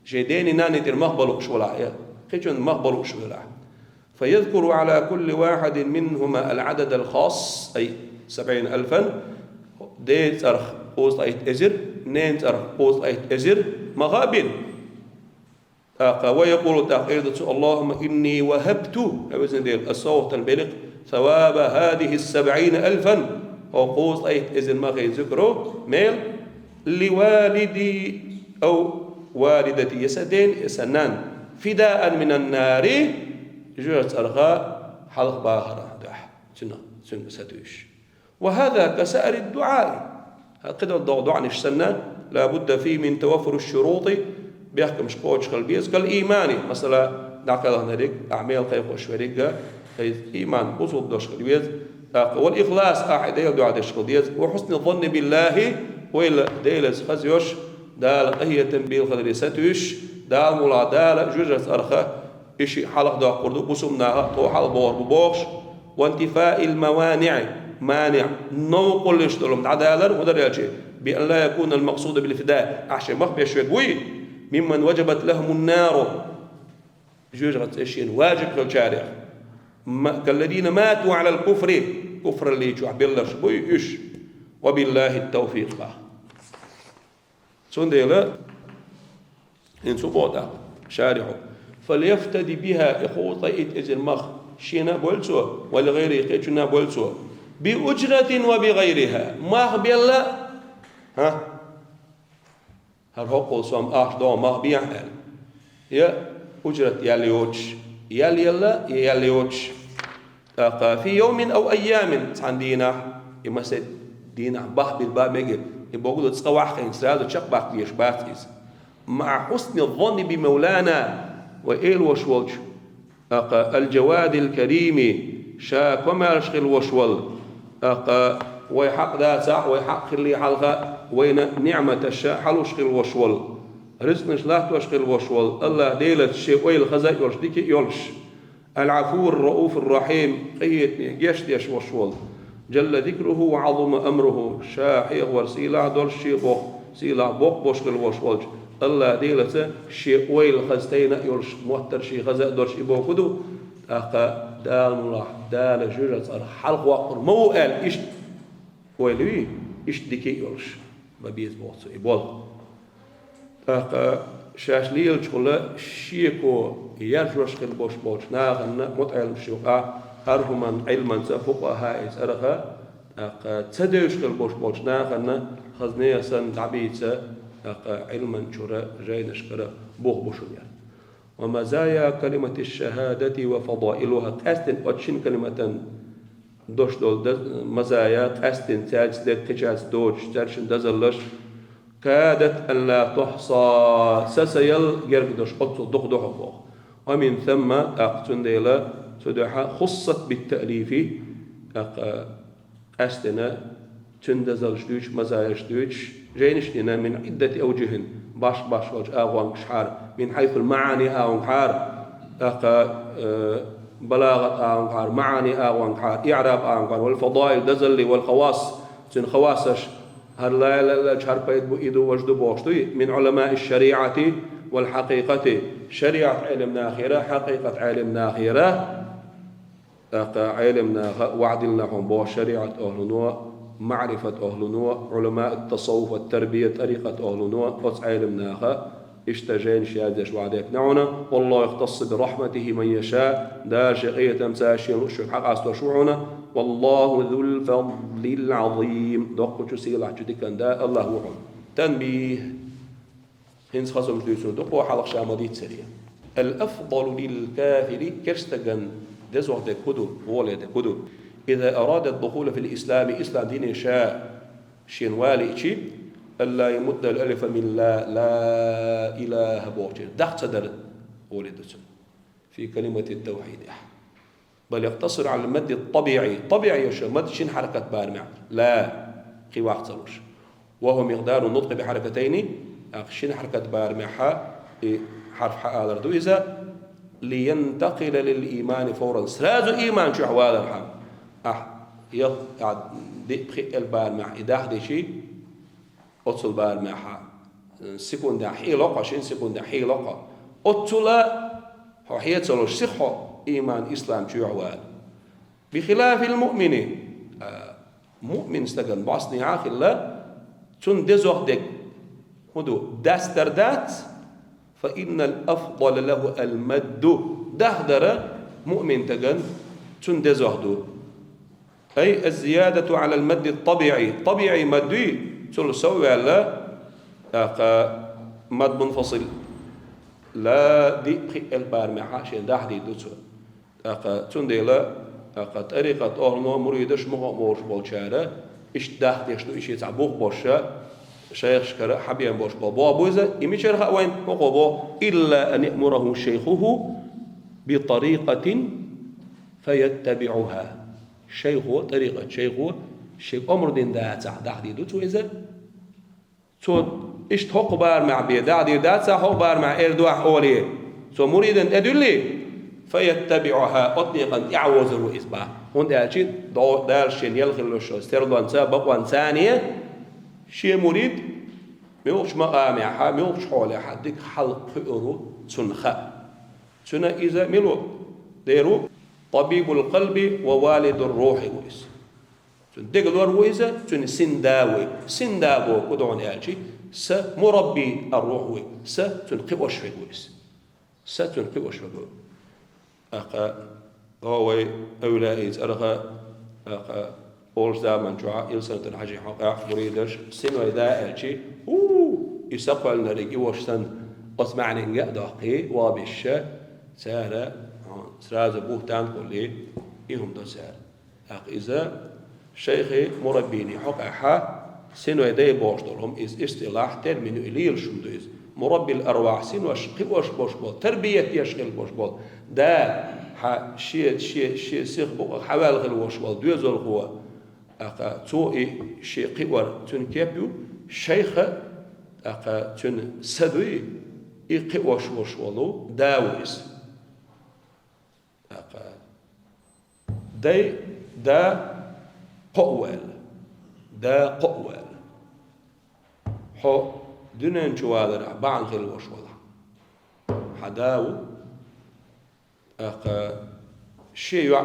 Speaker 1: شيدين ناني تر مقبلوش ولا خيجون مقبلوش ولا فيذكر على كل واحد منهما العدد الخاص أي 70,000 دي ترخ قوس أيت أزر نين ترخ قوس أيت أزر مغابين ويقول تقيدة اللهم إني وهبت الصوت البلق ثواب هذه 70,000 وقوس أيت أزر مغي ذكره ميل لوالدي أو والدتي يسدين يسنان فداء من النار جوت أرغاء حلق باهرة سنة ستوش. وهذا كسائر الدعاء قدر الدعاء نشسنا لابد فيه من توفر الشروط بيحكم شقوش قلبيز كالإيماني مثلا دعك الله نريك أعمال خيق وشوريك إيمان بصوت دوش قلبيز والإخلاص أحد دعاء دوش قلبيز وحسن الظن بالله وإلا ديلز خزيوش دال قهية بالخضر ستوش دال ملا دال جوجة أرخا إشي حلق دعاء قردو بسمناها تو حلق بور ببوخش وانتفاء الموانع مانع نوقل يشتغلهم عدالة ودر يالشي بأن لا يكون المقصود بالفداء أحشي مخبي شوي ممن وجبت لهم النار جوجة إشيين واجب في الشارع كالذين ماتوا على الكفر كفر اللي يجوع بالله شبوي إيش وبالله التوفيق له سنديلا إن سبوتا شارعه فليفتدي بها إخوة إذ المخ شينا بولسو ولغير يقيتنا بولسو بأجرة وبغيرها ما بالله ها هرقل سوم دو ما بيعمل يا أجرة ياليوتش في يوم أو أيام عندنا يمسد دينا بح بالباب مجد يبغوا تسقوا خين سراد وشق باق بيش باتيز مع حسن الظن بمولانا وإيل وشولش الجواد الكريم شا كما يشغل وشول ويحق ذا صح ويحق اللي حلقة وين نعمة الشا حلو شغل وشول رزق نشلات وشغل وشول الله ديلة الشيء ويل خزا يولش ديك يولش العفو الرؤوف الرحيم قيتني يش وشول جل ذكره وعظم أمره شاحيغ ورسيلة دول شي بوخ سيلة بوخ بوشغل وشولش الله ديلة شيء ويل خزتين يولش موتر شي خزا دول شي بوخدو دال ملاح دال جوجة حلق وقر مو قال إيش ويلوي إيش ديكي يولش ما بيز بوصو يبول شاش ليل شغلة شيكو يرجوش خل بوش بوش ناغن متعلم شوقا هرهما علما فقهاء إسأرخا تسديش خل بوش بوش ناغن خزنية سن تعبيت علما شرا جاين شكرا بوخ بوشنيا ومزايا كلمة الشهادة وفضائلها تأستن أتشين كلمة دوش دول مزايا تأستن تاج تجاز دوش ترشن دزلش كادت أن لا تحصى سسيل جرقدش قطو دخدح فوق ومن ثم أقتن ديلا تدحى خصت بالتأليف أستنا تندزل شدوش مزايا شدوش جينشتنا من عدة أوجه باش وجه آغوان شحار من حيث المعاني آغوان حار بلاغة آغوان حار معاني آغوان حار إعراب آغوان حار والفضائل دزل والخواص تن خواسش هل لا شهر بيد بإيدو وجدو بوشتوي من علماء الشريعة والحقيقة شريعة علمنا آخرة حقيقة علمنا آخرة علمنا وعدلنا هم بو شريعة أهلنوا معرفة أهلنوا علماء التصوف والتربية طريقة أهلنوا قص علمنا اشتجين شهادش وعدك نعونا والله يختص برحمته من يشاء دا شقية تمساشين وشو حق أستشوعنا والله ذو الفضل العظيم دقوا سيلا جدكن دا الله وحن تنبيه هنس خصم جديسون دقوا حلق شامديت سريع الأفضل للكافر كرستغن دزوه دي كدو وولي دي كدو إذا أراد الدخول في الإسلام إسلام دين شاء شين والي إشي ألا يمد الألف من لا إله بوجه دخت صدر ولد في كلمة التوحيد بل يقتصر على المد الطبيعي طبيعي يا شو مد شين حركة بارمع لا قي وقت صلوش وهو مقدار النطق بحركتين أخشين حركة بارمحة حرف حاء الأردو إذا لينتقل للإيمان فورا سرازو إيمان شو حوالا محمد دي بخي البارمح إذا دي شيء أتصل بارمحة سكون حيلقة شين سكون حيلقة أتصل هو حيتصلوش صحة إيمان إسلام شو حوالا بخلاف المؤمن مؤمن استجن باصني عاقل لا تون دزوخ دك هدو داستردات فإن الأفضل له المد دهدر مؤمن تجن تون دزوخ دو أي الزيادة على المد الطبيعي طبيعي مدي تقول سوي لا مد منفصل لا دي البارمحة شين داحدي دوتو تون دي لا طريقة أهلنا مريدش مغامرش بالشارع إيش داحدي إيش دو إيش يتعبوه باشا شيخ شكر حبيان باش بابا بوزة يمشي وين مقابا إلا أن يأمره شيخه بطريقة فيتبعها شيخه طريقة شيخه شيخ أمر دين داحدي دوتو إذا تو إيش تقبر مع بيداحدي داتا تقبر مع إردوح أولي تو مريدا أدلي فيتبعها أطلقا يعوز الإسباع هون دالشي دالشين يلغلوش استردوان سابقوان ثانية شيء مريد ميوش مقامعها ميوش حولها ديك حلق فئرو تنخا تنا إذا ملو ديرو طبيب القلب ووالد الروح ويس ديك الور ويسا تن سنداوي كدون يالشي س مربي الروح وي س تنقوش في ويس س تنقوش في هو أولئك أرخى أولز دائما جوا إنسان تنحجي حق مريدش سنو إذا أشي يسقل نرجي وشتن قسمعني إنجا دقي وابش سارة سراز بوهتان قولي إهم دو سار إذا شيخي مربيني حق أحا سنو إذا بوشتلهم إز اصطلاح ترمينو إليل شمدو إز مربي الأرواح سنو أشقي وش بوشبول تربية يشغل بوشبول دا شيء سيخ بقى حوالي الوشبول دوزول هو توئي شيء قوار تنكيبيو شيخ تن سدوي قوش وشولو داويس دا قوال حو دنين جوادر بعن غير وشولا حداو شيء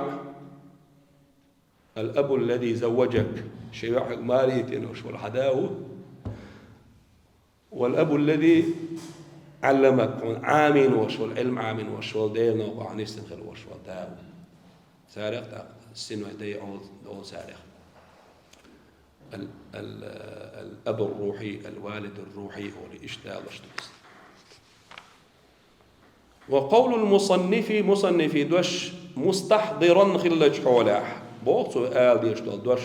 Speaker 1: الأب الذي زوجك شيء مالي تنوش والحداو والأب الذي علمك عامين وش والعلم عامين وش والدين وقع نستنخل وش والداو سارق السنة دي أو سارق الأب الروحي الوالد الروحي هو لإشتاء واشتبس وقول مصنف دوش مستحضرا خلج حولاح بوقت آل يشتغل دوش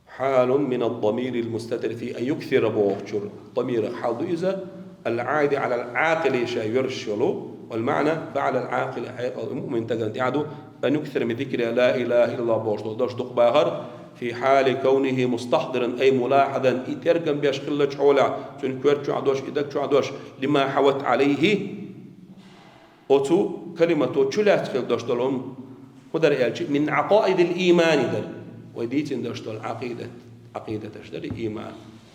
Speaker 1: حال من الضمير المستتر في أن يكثر بوقتشر ضمير حال إذا العائد على العاقل يرشله والمعنى فعل العاقل المؤمن تجد يعدو أن يكثر من ذكر لا إله إلا الله بوقتشر دوش دقباغر في حال كونه مستحضرا أي ملاحظا يترجم بيش خلج حولاح تنكرت عدوش إدك عدوش لما حوت عليه أتو كلمة شلات خل داشتلهم مدر يالشي من عقائد الإيمان در وديتين داشتل عقيدة تشتل الإيمان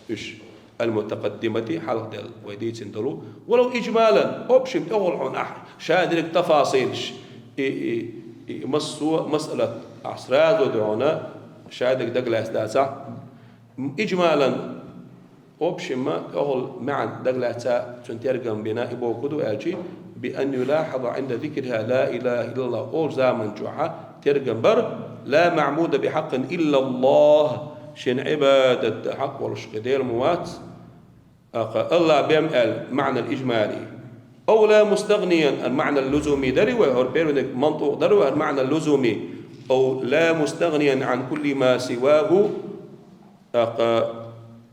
Speaker 1: إيش المتقدمة حلق دل وديتين دلو ولو إجمالا أبشم أول عن أحد شادرك تفاصيل مسألة أسراد ودعونا شادرك دقلاس داسع إجمالا أبشم أول معا دقلاسا تنترجم بناء بوكدو يالشي بأن يلاحظ عند ذكرها لا إله إلا الله أو زامن جوعة ترجم بر لا معبود بحق إلا الله شن عبادة حق والشقدير موات الله بيمقل معنى الإجمالي أو لا مستغنيا المعنى اللزومي دروا هربيرونك منطق دروا المعنى اللزومي أو لا مستغنيا عن كل ما سواه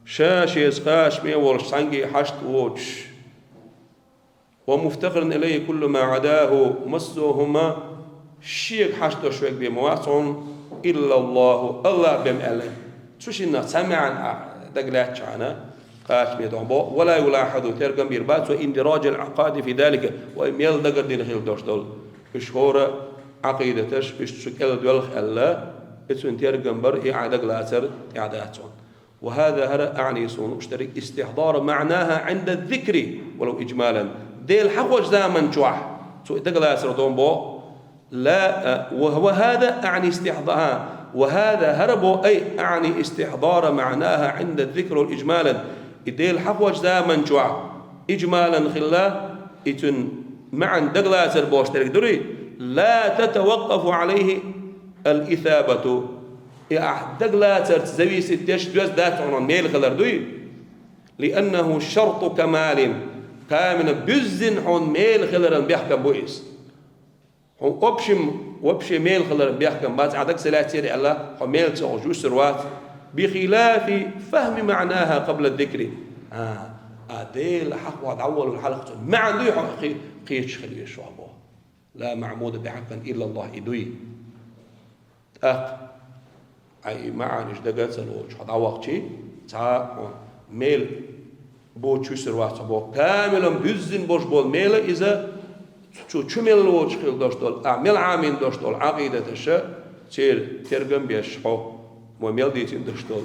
Speaker 1: شاش يسقاش ميول سانجي حشت ووتش ومفتقر إليه كل ما عداه مسهما شيء حشت شوك بمواصن إلا الله بمأله تشينا سمعا دقلات شعنا قاش بيدون بو ولا يلاحظ ترقم بيربات واندراج العقاد في ذلك ويميل دقر دين خيل دوشتول إشهور عقيدتش إشتكال دولخ ألا إتسون ترقم بر إعادة قلاتر إعاداتون وهذا هرا أعني صون اشترك استحضار معناها عند الذكر ولو إجمالا ديل حقوش دائما شوح سو دقلاتر دون بو لا وهو هذا أعني استحضار وهذا هربو أي أعني استحضار معناها عند الذكر والإجمالا إديل حقوش دائما شوح إجمالا خلا إتن معا دقلاتر بوشترك دري لا تتوقف عليه الإثابة دقلاتر تزوي ستيش دوز داتعون ميل خلر دوي لأنه شرط كمال كامن بزن حون ميل خلر بيحكم بوئيس حون وبشي ميل خلر بيحكم باز عدك سلاتيري الله حون ميل تغجو سروات بخلاف فهم معناها قبل الذكر ديل حق وعد أول الحلقة ما عنده قيش خليه شعبه لا معبود بحق إلا الله إدوي أي معنى جدقات سلوش حد عوقتي تا ميل بوچو سروات بو كاملا بزن بوش بول ميل إذا شو ميل وش خيل دوشتول أعمل عامين دوشتول عقيدة الشيء ترقم بيشحو وميل ديتين دوشتول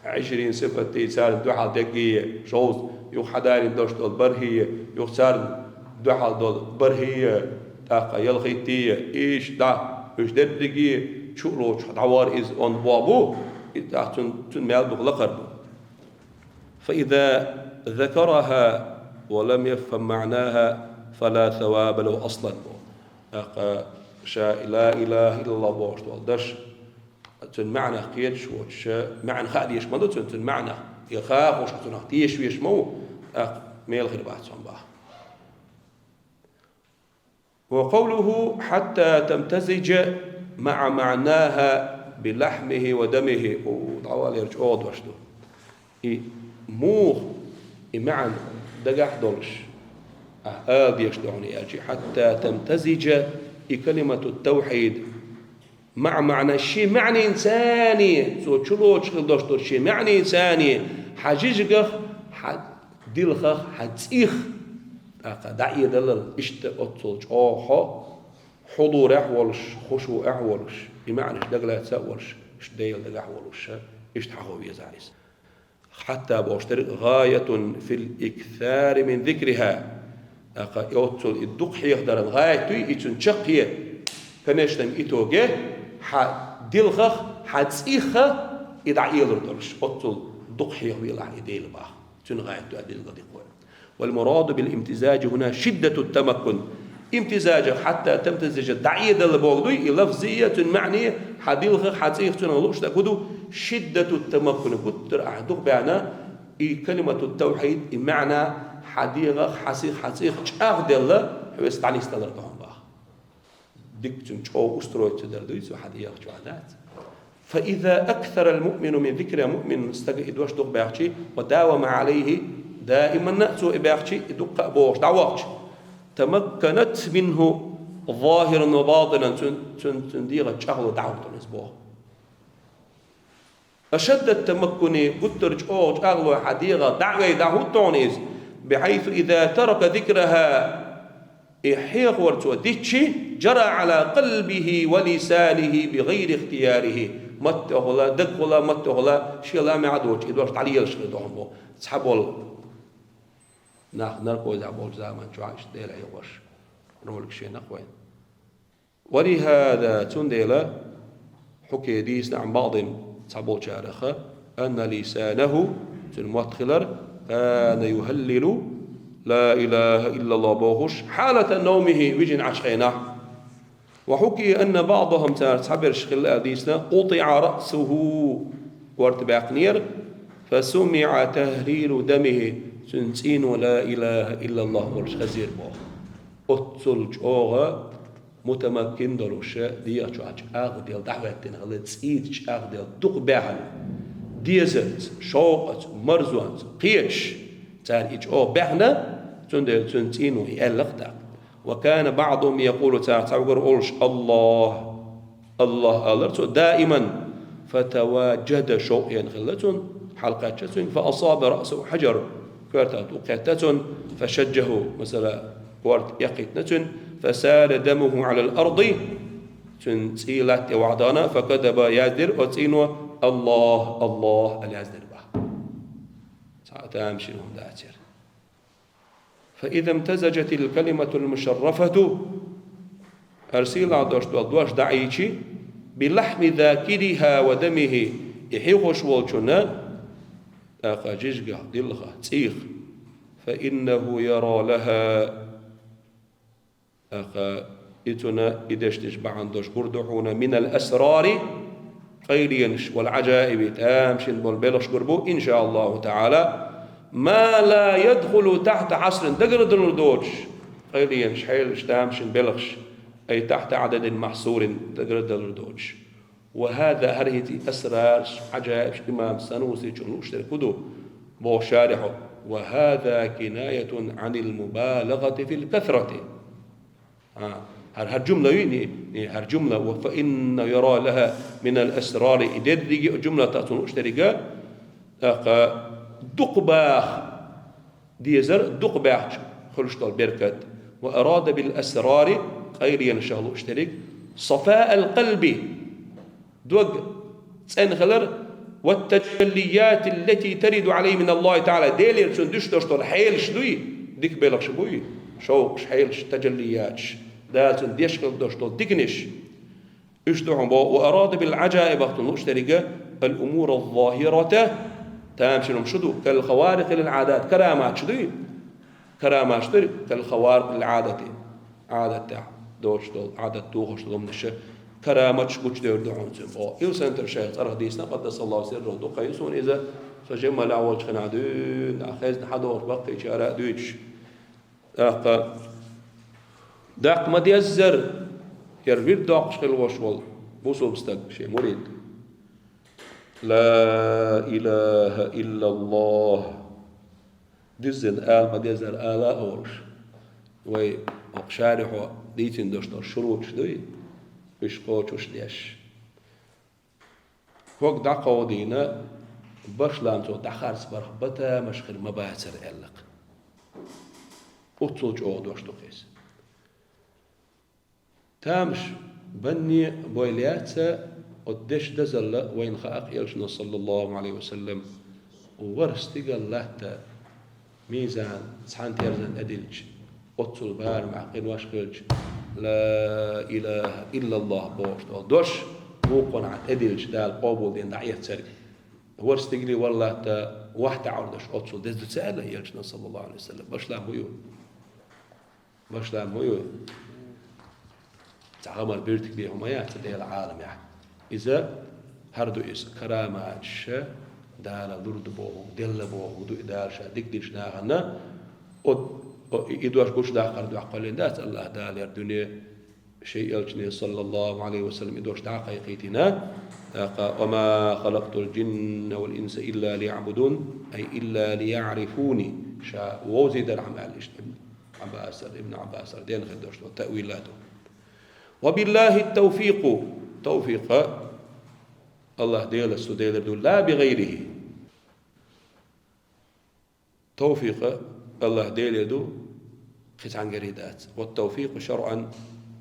Speaker 1: 20 صفة تيسار دو حال دقيقة شوز يو حدارين دوشتول برهية يو سار دو حال دول برهية تاقا يلخيتية إيش دا إيش دقيقة شو روش عوار إز أون بابو تن مال بغلقر فإذا ذكرها ولم يفهم معناها فلا ثواب له أصلا شاء لا إله إلا الله بوشت والدش تن معنى قيدش وش معنى خالي يشمل تن معنى يخاف وش تنهتيش ويشمو ميل غير بعد صنبا وقوله حتى تمتزج مع معناها بلحمه ودمه ودعوال يرجعود وشتو موخ معنى دقاح دولش هذا يشتعني أجي حتى تمتزج كلمة التوحيد مع معنى الشيء معنى إنساني سو تشلو تشغل دوشتو الشيء معنى إنساني حجيجغ حد دلخ حدسيخ دعي دلل اشتقت أوحو حضور أحولش خشوع أحولش بمعنى دقلات سأولش ديل دق أحولش تحقو بيزعيس حتى بوشترك غاية في الإكثار من ذكرها يوتل الدق يقدر الغاية يتنشق كنشتم إتوجه دلخ حدسيخ يدعي يلردرش أوتل دق يقويل عن يديل باه تنغاية تؤدي القديق والمراد بالامتزاج هنا شدة التمكن امتزاج حتى تمتزج الدعية البوغدوي لفظية معنية حديلخ حدسيخ تنغلوش تأكدو شدة التمكن كتر أعدوك بعنا كلمة التوحيد معنى حديغ حسيخ شاغ دل ويستعني استدركهم باه ديكتن شو أستروي تدردويس وحديغ شوادات فإذا أكثر المؤمن من ذكر مؤمن استقيد واشدق باخشي وداوم عليه دائما نأسو باخشي دق بوش دعواتش تمكنت منه ظاهرا وباطنا تنديغ شغل دعوة الأسبوع أشد التمكن قدرج أوج أغلو حديغة دعوة دعوة بحيث إذا ترك ذكرها إحيق ورتو ديتشي جرى على قلبه ولسانه بغير اختياره متهلا دقلا متهلا شيلا ما عدوش إدوش تعليل شغلهم بو تسحبول نركو زعبول زمان شعاش ديلا يوش نقولك شيء نقوين ولهذا تنديلا حكي ديسنا عن بعض تسحبول شارخة أن لسانه تنمتخلر كان يهلل لا إله إلا الله بوغش حالة نومه ويجن عشقينه وحكي أن بعضهم تعبر شخل أديسنا قطع رأسه وارتباقنير فسمع تهليل دمه تنسين لا إله إلا الله ورش خزير بوغ أتصل جوغا متمكن دلوش دي أجواج أغديل دعوتين غلط سيد أغديل دق بحل ديزت شوقت مرزوانت قيش تار إجعو بحنا تندل تنتينو يألق وكان بعضهم يقول تعبر أولش الله الله ألرت دائما فتواجد شوء خلة حلقات فأصاب رأسه حجر كرتات وقتة فشجه مثلا ورد يقتنة فسال دمه على الأرض تسيلت وعدانا فكذب يازدر وتسينوا الله الله اليازدر به سأتامشي لهم داتر فإذا امتزجت الكلمة المشرفة أرسيل دوش دعيشي بلحم ذاكرها ودمه يحيوش والجنة أقا جيجا دلغة تيخ فإنه يرى لها أقا إتنا إدش تشبع عندوش قردحون من الأسرار خيرينش والعجائب تامشن بالبلغش قربو إن شاء الله تعالى ما لا يدخل تحت عصر دقرد الردوش خيرينش حيلش تامشن بلغش أي تحت عدد محصور دقرد الردوش وهذا هرهتي أسرار عجائب إمام سنوسي جنوش تركدو بو شارحه وهذا كناية عن المبالغة في الكثرة هالجملة يعني هالجملة فإن يرى لها من الأسرار إدري جملة تأتون اشتركا دقباخ ديزر دقباخ خلشتال بركت وأراد بالأسرار خيريا إن شاء الله اشترك صفاء القلب دوق تسنخلر والتجليات التي ترد عليه من الله تعالى ديلير سندش تشتر حيل شدوي ديك بيلك شبوي شوق حيل تجليات ذات ديشكل دوشتر ديكنش اشتعهم وأراد بالعجائب اشترك الأمور الظاهرة تامشنهم شدو كالخوارق للعادات كرامات شدوي كرامات شدوي كالخوارق للعادة عادة دوشتر عادة توخش من الشيء كرامات شكوش دير دعون سنبو إل سنتر شيخ أرغ ديسنا قدس الله سره دو قيسون إذا سجم الأول شخنا دون أخيزن حدور بقي شارع دوش داق ما ديزر يرفير داق شخل وشوال بوسو بستق شيء مريد لا إله إلا الله دزن ما ديزر آلاء أورش وي شارحو ديتين دوشتر شروط شدوي إيش قوتش ليش وقت دعوة دينا باشلان تو دخار سبر بتا مشخر مباهسر إلق أطلج أو دوش تقيس تامش بني بويليات قدش دزل وين خاق يلشنا صلى الله عليه وسلم وورستيق الله تا ميزان سحان تيرزان أدلج أطل بار معقين واشقلج لا إله إلا الله بوشت دوش مو قناعة أدلج دا القبول دين دعية سرق ورستيقلي والله تا واحد عردش أطل دزدو سأله يلشنا صلى الله عليه وسلم باش لا ميو تعامل بيرتك بيهم يا تدي العالم يعني إذا هردو إس كرامات شا دالا درد بوهم دل بوهم دو إدارشا ديك ديش ناغنا إدواش قوش داقر دو عقلين دات الله دال يا الدنيا شيء يلجني صلى الله عليه وسلم إدواش داقا يقيتنا وما خلقت الجن والإنس إلا ليعبدون أي إلا ليعرفوني شاء وزيد العمال ابن عباس دين خدوش وتأويلاته وبالله التوفيق توفيق الله ديال السديل لا بغيره توفيق الله ديل يدو ختان قريدات والتوفيق شرعا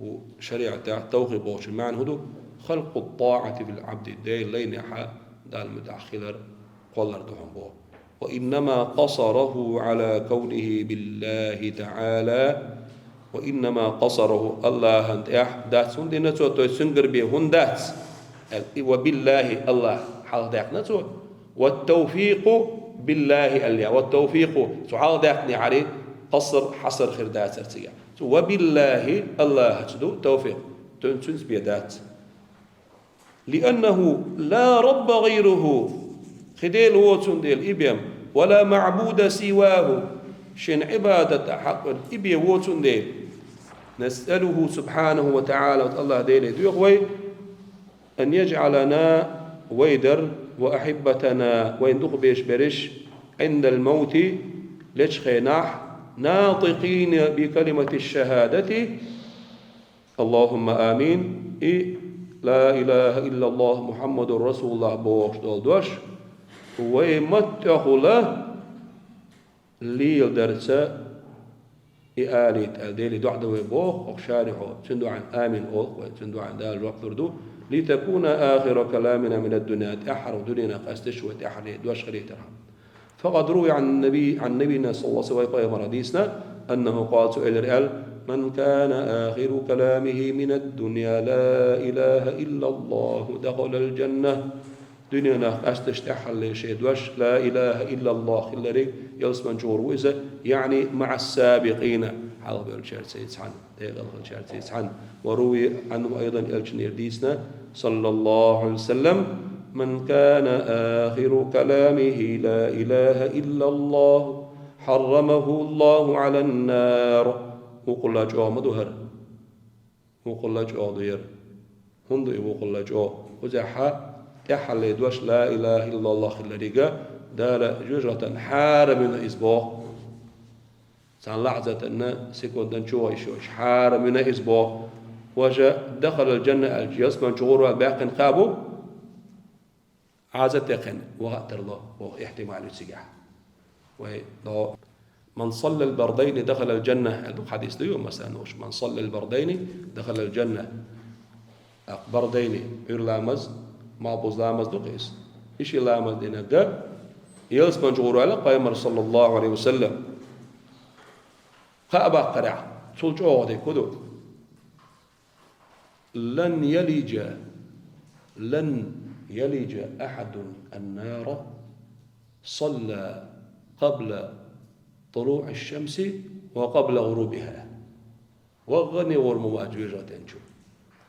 Speaker 1: وشريعة توفيق وش المعنى هدو خلق الطاعة بالعبد ديل لينحا دال متأخر قولر دهم بو وإنما قصره على كونه بالله تعالى وإنما قصره الله أنت دات سندي نتو تو سنجر به هندات وبالله الله حال داك نتو والتوفيق بالله اليا والتوفيق سعال داكني عليه قصر حصر خردات ارتيا وبالله الله تدو توفيق تنسب بيدات لأنه لا رب غيره خديل هو سنديل إبيم ولا معبود سواه شن عبادة حق إبي هو سنديل نسأله سبحانه وتعالى الله ديلي دوغوي أن يجعلنا ويدر وأحبتنا وين دغبيش برش عند الموت لشخيناح ناطقين بكلمة الشهادة اللهم آمين لا إله إلا الله محمد رسول الله بوش دول دوش ويمتخله ليل درسه إآليت أديلي دعوة بوخ وشارحه تندو عن آمن أوخ وتندو عن دال الوقت ردو لتكون آخر كلامنا من الدنيا تأحر دنيا قاستشوة تأحر دوش خليتها فقد روي عن نبينا صلى الله عليه وسلم حديثنا أنه قال سئل الرئال من كان آخر كلامه من الدنيا لا إله إلا الله دخل الجنة دنيا أستشتحل شيء دوش لا إله إلا الله خلري يلسمن جور وإذا يعني مع السابقين حلب الشرسيس عن ديغل الشرسيس عن وروي عنه أيضا الجنير ديسنا صلى الله عليه وسلم من كان آخر كلامه لا إله إلا الله حرمه الله على النار وقل لا جو مدهر وقل لا جو ضير هندو وقل لا جو وزحا تحل دوش لا إله إلا الله خلريقا دار جرة حار من إسبوع سان لحظة أن سيكون شو يشوش حار من إسبوع وجاء دخل الجنة الجيس من شغور باق خابو عازت يقن وغتر الله واحتمال السجاح ولو من صلى البردين دخل الجنة الحديث ده يوم مثلا من صلى البردين دخل الجنة بردين يرلامز ما بوزلامز دقيس إيش يلامز دينا ده يلس من جغور على قيمر صلى الله عليه وسلم خابا قرع سلج أوغدي كدو لن يلج أحد النار صلى قبل طلوع الشمس وقبل غروبها وغني ورمواجوجة تنشو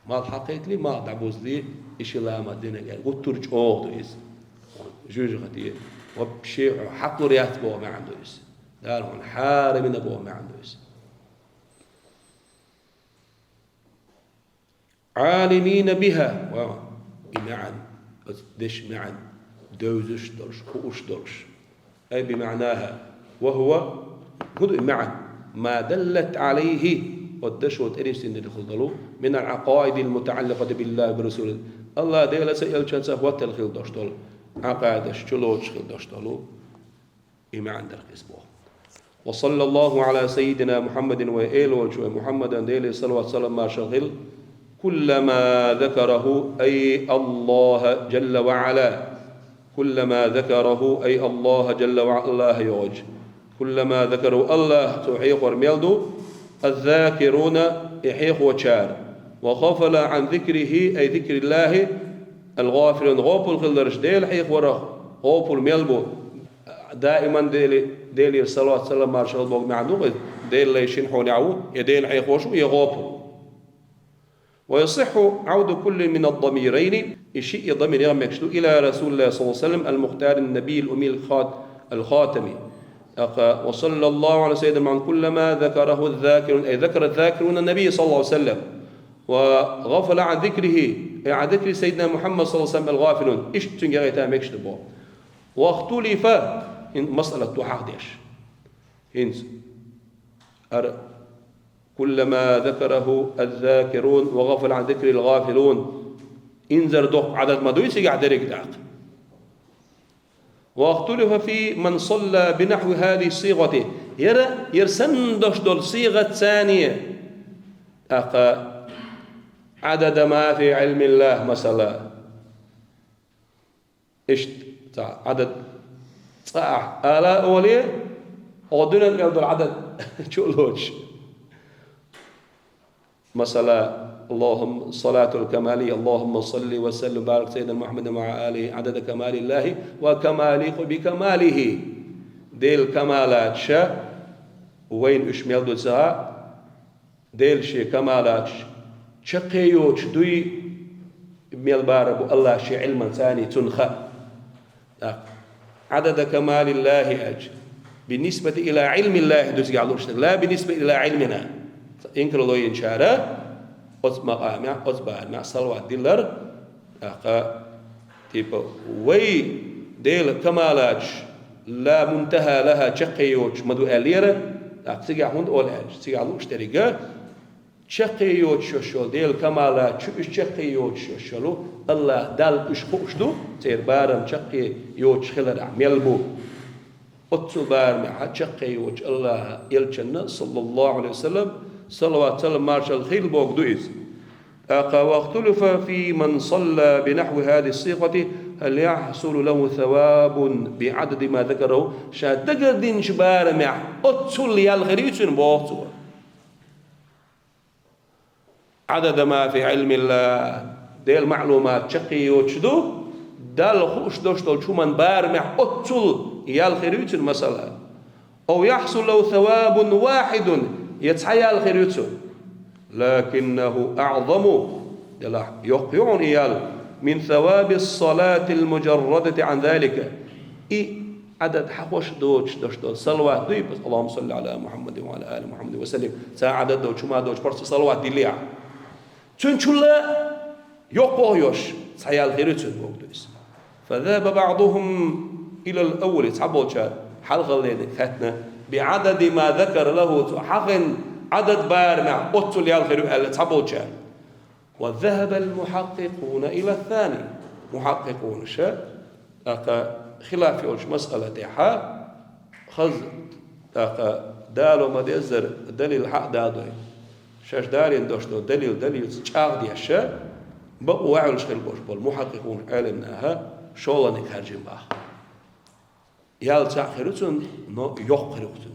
Speaker 1: ما الحقيت لي ما دعبوز لي إيش لا ما دينا قال قلت ترج أوغدو إيس جوجة دي وبشيء حق ريات بوه ما عنده إيس دارهم حارمين بوه ما عنده إيس عالمين بها معا دش معا دوزش درش كوش درش أي بمعناها وهو معا ما دلت عليه والدش وتريس إن الخلدلو من العقائد المتعلقة بالله برسوله الله ديلا سئل شنسه وتلخيل دشتول عقائد الشلوش خيل دشتولو إما عند الكسبه وصلى الله على سيدنا محمد وآله وشوي محمد ديلا صلى الله عليه وسلم ما شغل كلما ذكره أي الله جل وعلا كلما ذكره أي الله جل وعلا الله يوج كلما ذكروا الله تحيق ورميلدو الذاكرون يحيق وشار وغفل عن ذكره أي ذكر الله الغافلون غوبل خلدرش ديل حيق ورخ غوبل ميلبو دائما ديلي صلى الله عليه وسلم ما شاء الله معدوغ ديل ليشين حونعو يديل حيق وشو يغوبل ويصح عود كل من الضميرين يشيء ضمير يغمكشلو إلى رسول الله صلى الله عليه وسلم المختار النبي الأمي الخاتمي وصلى الله على سيدنا محمد كلما ذكره الذاكرون أي ذكر الذاكرون النبي صلى الله عليه وسلم وغفل عن ذكره أي عن ذكر سيدنا محمد صلى الله عليه وسلم الغافلون إيش تنجي مكشلو واختلف مسألة تحديش هنس كلما ذكره الذاكرون وغفل عن ذكر الغافلون انزر دوق عدد ما دويسي قاعد داق واختلف في من صلى بنحو هذه الصيغة يرسن دول صيغة ثانية عدد ما في علم الله مثلا إيش عدد صح آلاء أولية ودون العدد شو لوش مثلا اللهم صلاة الكمالية اللهم صل وسلم وبارك سيدنا محمد مع آله عدد كمال الله وكماله بكماله ديل كمالات شا وين اشمل دوزها ديل شي كمالات شقيوش دوي ميل بارب الله شي علما ثاني تنخى عدد كمال الله أج بالنسبة إلى علم الله دوز لا بالنسبة إلى علمنا إنك الله ينشاره أصبح مع صلوات ديلر تيبو وي ديل كمالات لا منتهى لها شقيوش مدو أليرة سيجا هند أول أج سيجا لوش تريجا çakıyot şoşol değil kamala çüş çakıyot şoşolu Allah dal üş hoşdu ter baram çakıyot şılara melbu otsu barme ha çakıyot Allah elçinna sallallahu aleyhi ve sellem salavat selam marşal khil bogduiz واختلف في من صلى بنحو هذه الصيغة هل يحصل له ثواب بعدد ما ذكره شاتقدين شبار مع أتصل يالغريتون بوغتوا عدد ما في علم الله دي المعلومات شقي وشدو دال خوش دوشتول شومان بار مع أتصل يالغريتون مثلا أو يحصل له ثواب واحد يتحيى يالغريتون لكنه أعظم يقيون إيال من ثواب الصلاة المجردة عن ذلك عدد حوش دوش صلوات دوي بس اللهم صل على محمد وعلى آل محمد وسلم عدد دوش ما دوش برس صلوات دليع تنشلا يقويوش سيال غيرتون بوقدوس فذهب بعضهم إلى الأول تعبوا شاد حلقة اللي فاتنا بعدد ما ذكر له حقن عدد بار مع أطل يالغير التابوجا وذهب المحققون إلى الثاني محققون شاء خلاف يوش مسألة حا خذ دالو ما ديزر دليل حق دادوي شاش دارين دوشتو دليل شاق دي الشاء بقوا وعلش خيل بوش بول محققون علمناها شولا نكارجين باه يال تاخرتون يقرقتون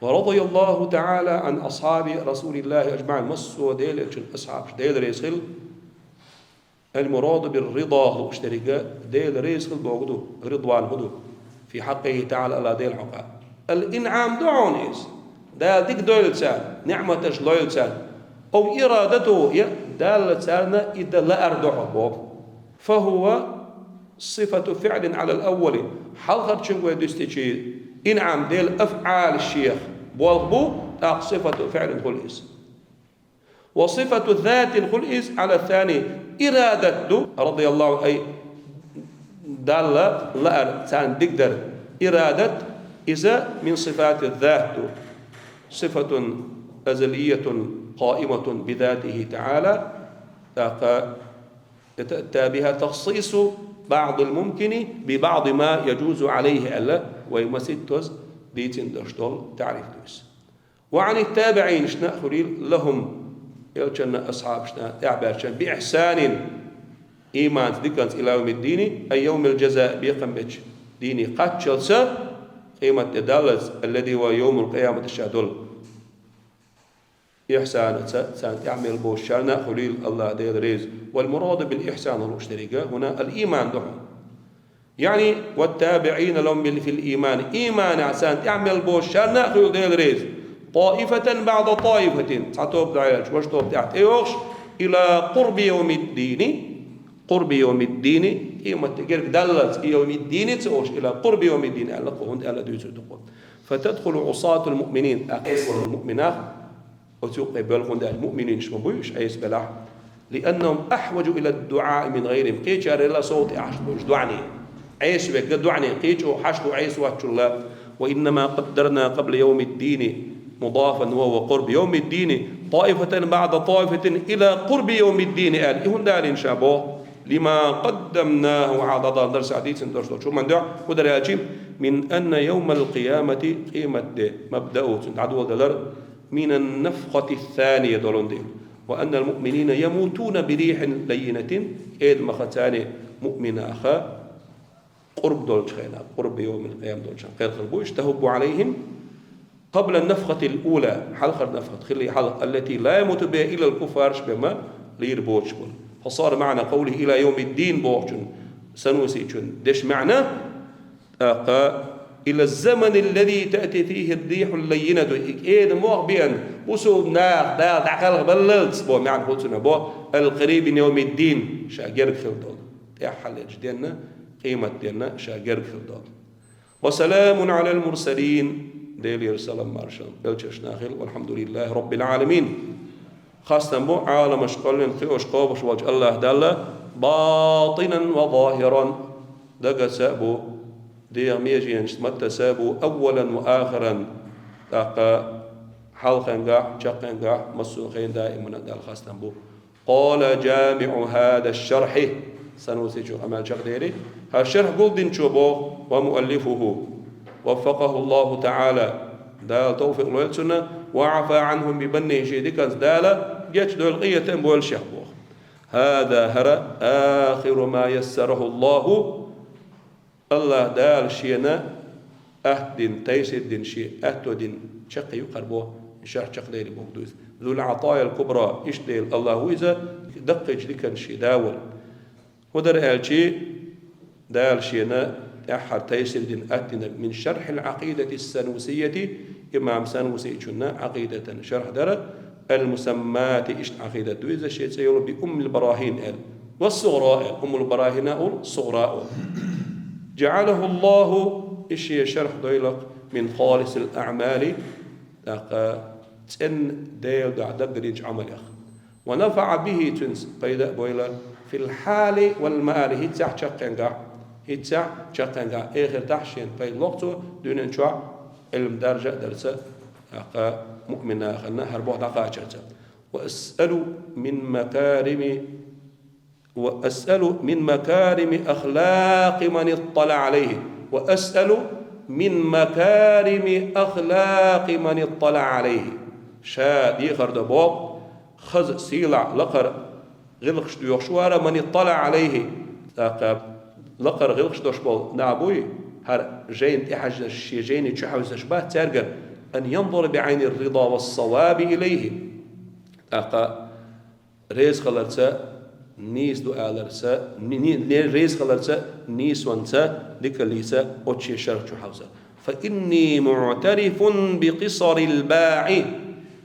Speaker 1: ورضي الله تعالى عن أصحاب رسول الله أجمعين مصوا ديل أصحاب ديل ريسخل المراد بالرضا اشتركاء ديل ريسخل بوغدو رضوان هدو في حقه تعالى على ديل حقا الإنعام دعون إيس دال ديك دويل تسال نعمة لويل تسال أو إرادته دال تسالنا إذا لا أردعه بوب فهو صفة فعل على الأول حلقة شنقوة دستيشي إنعام ديل أفعال الشيخ بوضبو صفة فعل خلئس وصفة الذات الخلئس على الثاني إرادته رضي الله أي دال لا تان دقدر إرادة إذا من صفات الذات صفة أزلية قائمة بذاته تعالى يتأتى بها تخصيص بعض الممكن ببعض ما يجوز عليه ألا ويمسيتوز ديتين دشتول تعريف دوس وعن التابعين شنا خليل لهم يلشنا أصحاب شنا تعبرشن بإحسان إيمان ذكرت إلى يوم الدين أي يوم الجزاء بيقم بيش ديني قد شلسة قيمة الدالز الذي هو يوم القيامة الشهدول إحسان سان تعمل بوشارنا خليل الله دير ريز والمراد بالإحسان المشتركة هنا الإيمان دعم يعني والتابعين لهم في الإيمان إيمان عسان تعمل بوشارنا خليل دير ريز طائفة بعد طائفة تعطوب دعيش وشطوب تعت إيوش إلى قرب يوم الدين قرب يوم الدين قيمة تجرب دلت يوم الدين تأوش إلى قرب يوم الدين ألا قهون ألا دوزو تقول فتدخل عصاة المؤمنين أقصر المؤمنات وتوقع بالغون المؤمنين شمبوش عيس بلاح لأنهم أحوجوا إلى الدعاء من غيرهم قيش أرى صوت أحشبوش دعني عيس بك دعني قيش وحشتوا عيس واتشو الله وإنما قدرنا قبل يوم الدين مضافا وهو قرب يوم الدين طائفة بعد طائفة إلى قرب يوم الدين قال إهن دال إن شابوه لما قدمناه عضدا درس حديث درس شو من دع ودر من أن يوم القيامة قيمة مبدأه عدو دلر من النفخة الثانية دولون دي وأن المؤمنين يموتون بريح لينة إذ مختان مؤمن أخا قرب دولش خينا قرب يوم القيامة دولش خير خلبوش تهب عليهم قبل النفخة الأولى حلقة النفخة خلي حلقة التي لا يموت بها إلا الكفار بما ليربوش فصار معنى قوله إلى يوم الدين بوحشن سنوسيشن دش معنى إلى الزمن الذي تأتي فيه الريح اللينة إيه موق بأن وسو نار دا دعقل بللت بو معنى قلتنا بو القريب من يوم الدين شاقر خلدون تحل جدينا قيمة دينا شاقر خلدون وسلام على المرسلين ديلي رسالة مارشان بلشش ناخل والحمد لله رب العالمين خاصة بو عالم اشقلن خيوش قوبش وجه الله دالله باطنا وظاهرا دقا سأبو دي ميجي متى سابوا أولا وآخرا تاقا حلقنجا شقنجا مسوخين دائما دال خاستنبو قال جامع هذا الشرح سنوسيجو أمال شقديري هالشرح قلدن شوبو ومؤلفه وفقه الله تعالى دال توفيق لويتسنا وعفى عنهم ببني شيدك دالا جيتش دول قية بول شهبو هذا هرى آخر ما يسره الله دال شينا أهدن تيسدن شي أهتدن شقي يقربوه شرح شقديري بوكدوز ذو العطايا الكبرى إشديل الله إذا دقج لكن شي داول ودر آلشي دال شينا أحر تيسدن أهدن من شرح العقيدة السنوسية إمام سنوسي جنا عقيدة شرح در المسمات إشت عقيدة دويزة شيء سيقول بأم البراهين والصغراء أم البراهين الصغراء جعله الله إشي شرح دويلق من خالص الأعمال تن ديل دقريج عملك ونفع به تنس قيد بويلر في الحال والمآل هيتسع شقنقع آخر تحشين في الوقت دون انشاء علم درجة درسة مؤمنة خلنا هربوح دقاء وأسأل من مكارم أخلاق من اطلع عليه وأسأل من مكارم أخلاق من اطلع عليه شاد يخر دبوق خز سيلع لقر غلقش يخشوار من اطلع عليه لقر غلقش دوشبول نعبوي هر جين إحج الشي جين تشحوز أشباه ترجر أن ينظر بعين الرضا والصواب إليه ريز خلرتا نيس دو آلرسا ريز خلرتا نيس وانتا لكليسا أتشي شرق حوزا فإني معترف بقصر الباع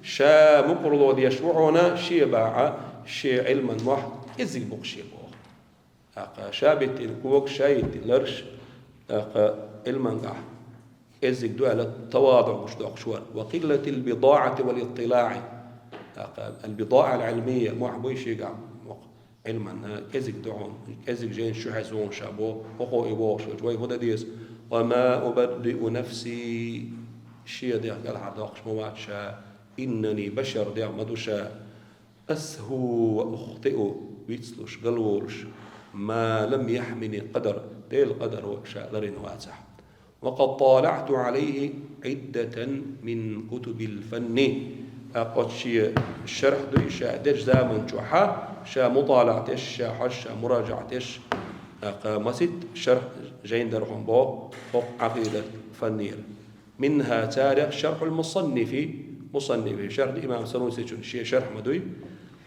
Speaker 1: شا مقرلو دي يشوعنا شي باع شي علما واحد إزي بقشي بوغ شابت الكوك شايت الرش علما قاح إزي دو على التواضع مش دو شوار وقلة البضاعة والاطلاع البضاعة العلمية محبوي شي قاع علما كزك دعون كزك جين شو حزون شابو وقو إبوش وجوي هدا ديس وما أبدئ نفسي شيء ديع قال عرداقش مواتشا إنني بشر ديع مدوشا أسهو وأخطئ ويتسلوش قلولش ما لم يحمني قدر ديل قدر وشاء لرين واتح وقد طالعت عليه عدة من كتب الفن أقدشي الشرح دوي شا دج زامن جوحا شا مطالعتش شا حش شا مراجعتش مسد شرح جين درهم بو فوق عقيدة فنير منها تاريخ شرح المصنف شرح الإمام سنوسي شي شرح مدوي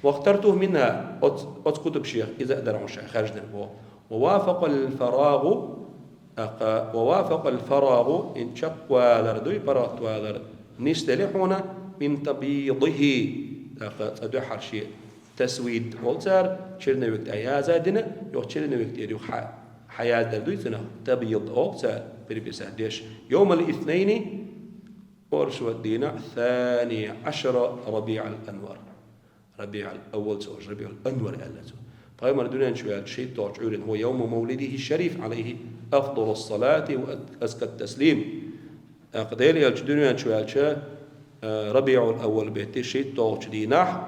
Speaker 1: واخترته منها أت كتب شيخ إذا أقدر شيخ خارج بو ووافق الفراغ إن شقوا لردوي برات والر نستلحونا من تبيضه تدحر شيء تسويد والتر شرنا وقت أيازا دنا يوم شرنا وقت يريو حياة دردوي تنا تبيض والتر بريبسا ديش يوم الاثنين ورشوا الدينا 12 ربيع الأنور ربيع الأول سوج ربيع الأنور ألته طيب مردنا شوية شيء تعجور هو يوم مولده الشريف عليه أفضل الصلاة وأزكى التسليم قدير يجدون شوية ربيع الأول بيتي شيء تعج ديناح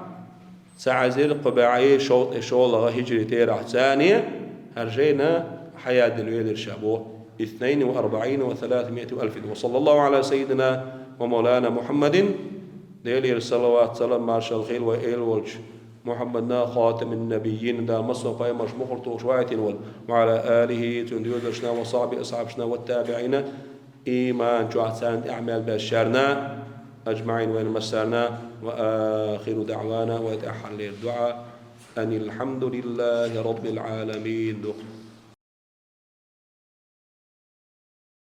Speaker 1: سعزير قبعي شوط هجري تيرع ثانية هرجينا حياة دنويل الشابو 42 و300 ألف وصلى الله على سيدنا ومولانا محمد ديلي الصلوات سلام مارشال خيل وإيل والج محمدنا خاتم النبيين دا مصر قيم مشمخر توشواية وعلى آله تنديودرشنا وصحبه أصحابشنا والتابعين إيمان جوعتان أعمال بشارنا أجمعين وين مسارنا وآخر دعوانا ويتأحل الدعاء أن الحمد لله رب العالمين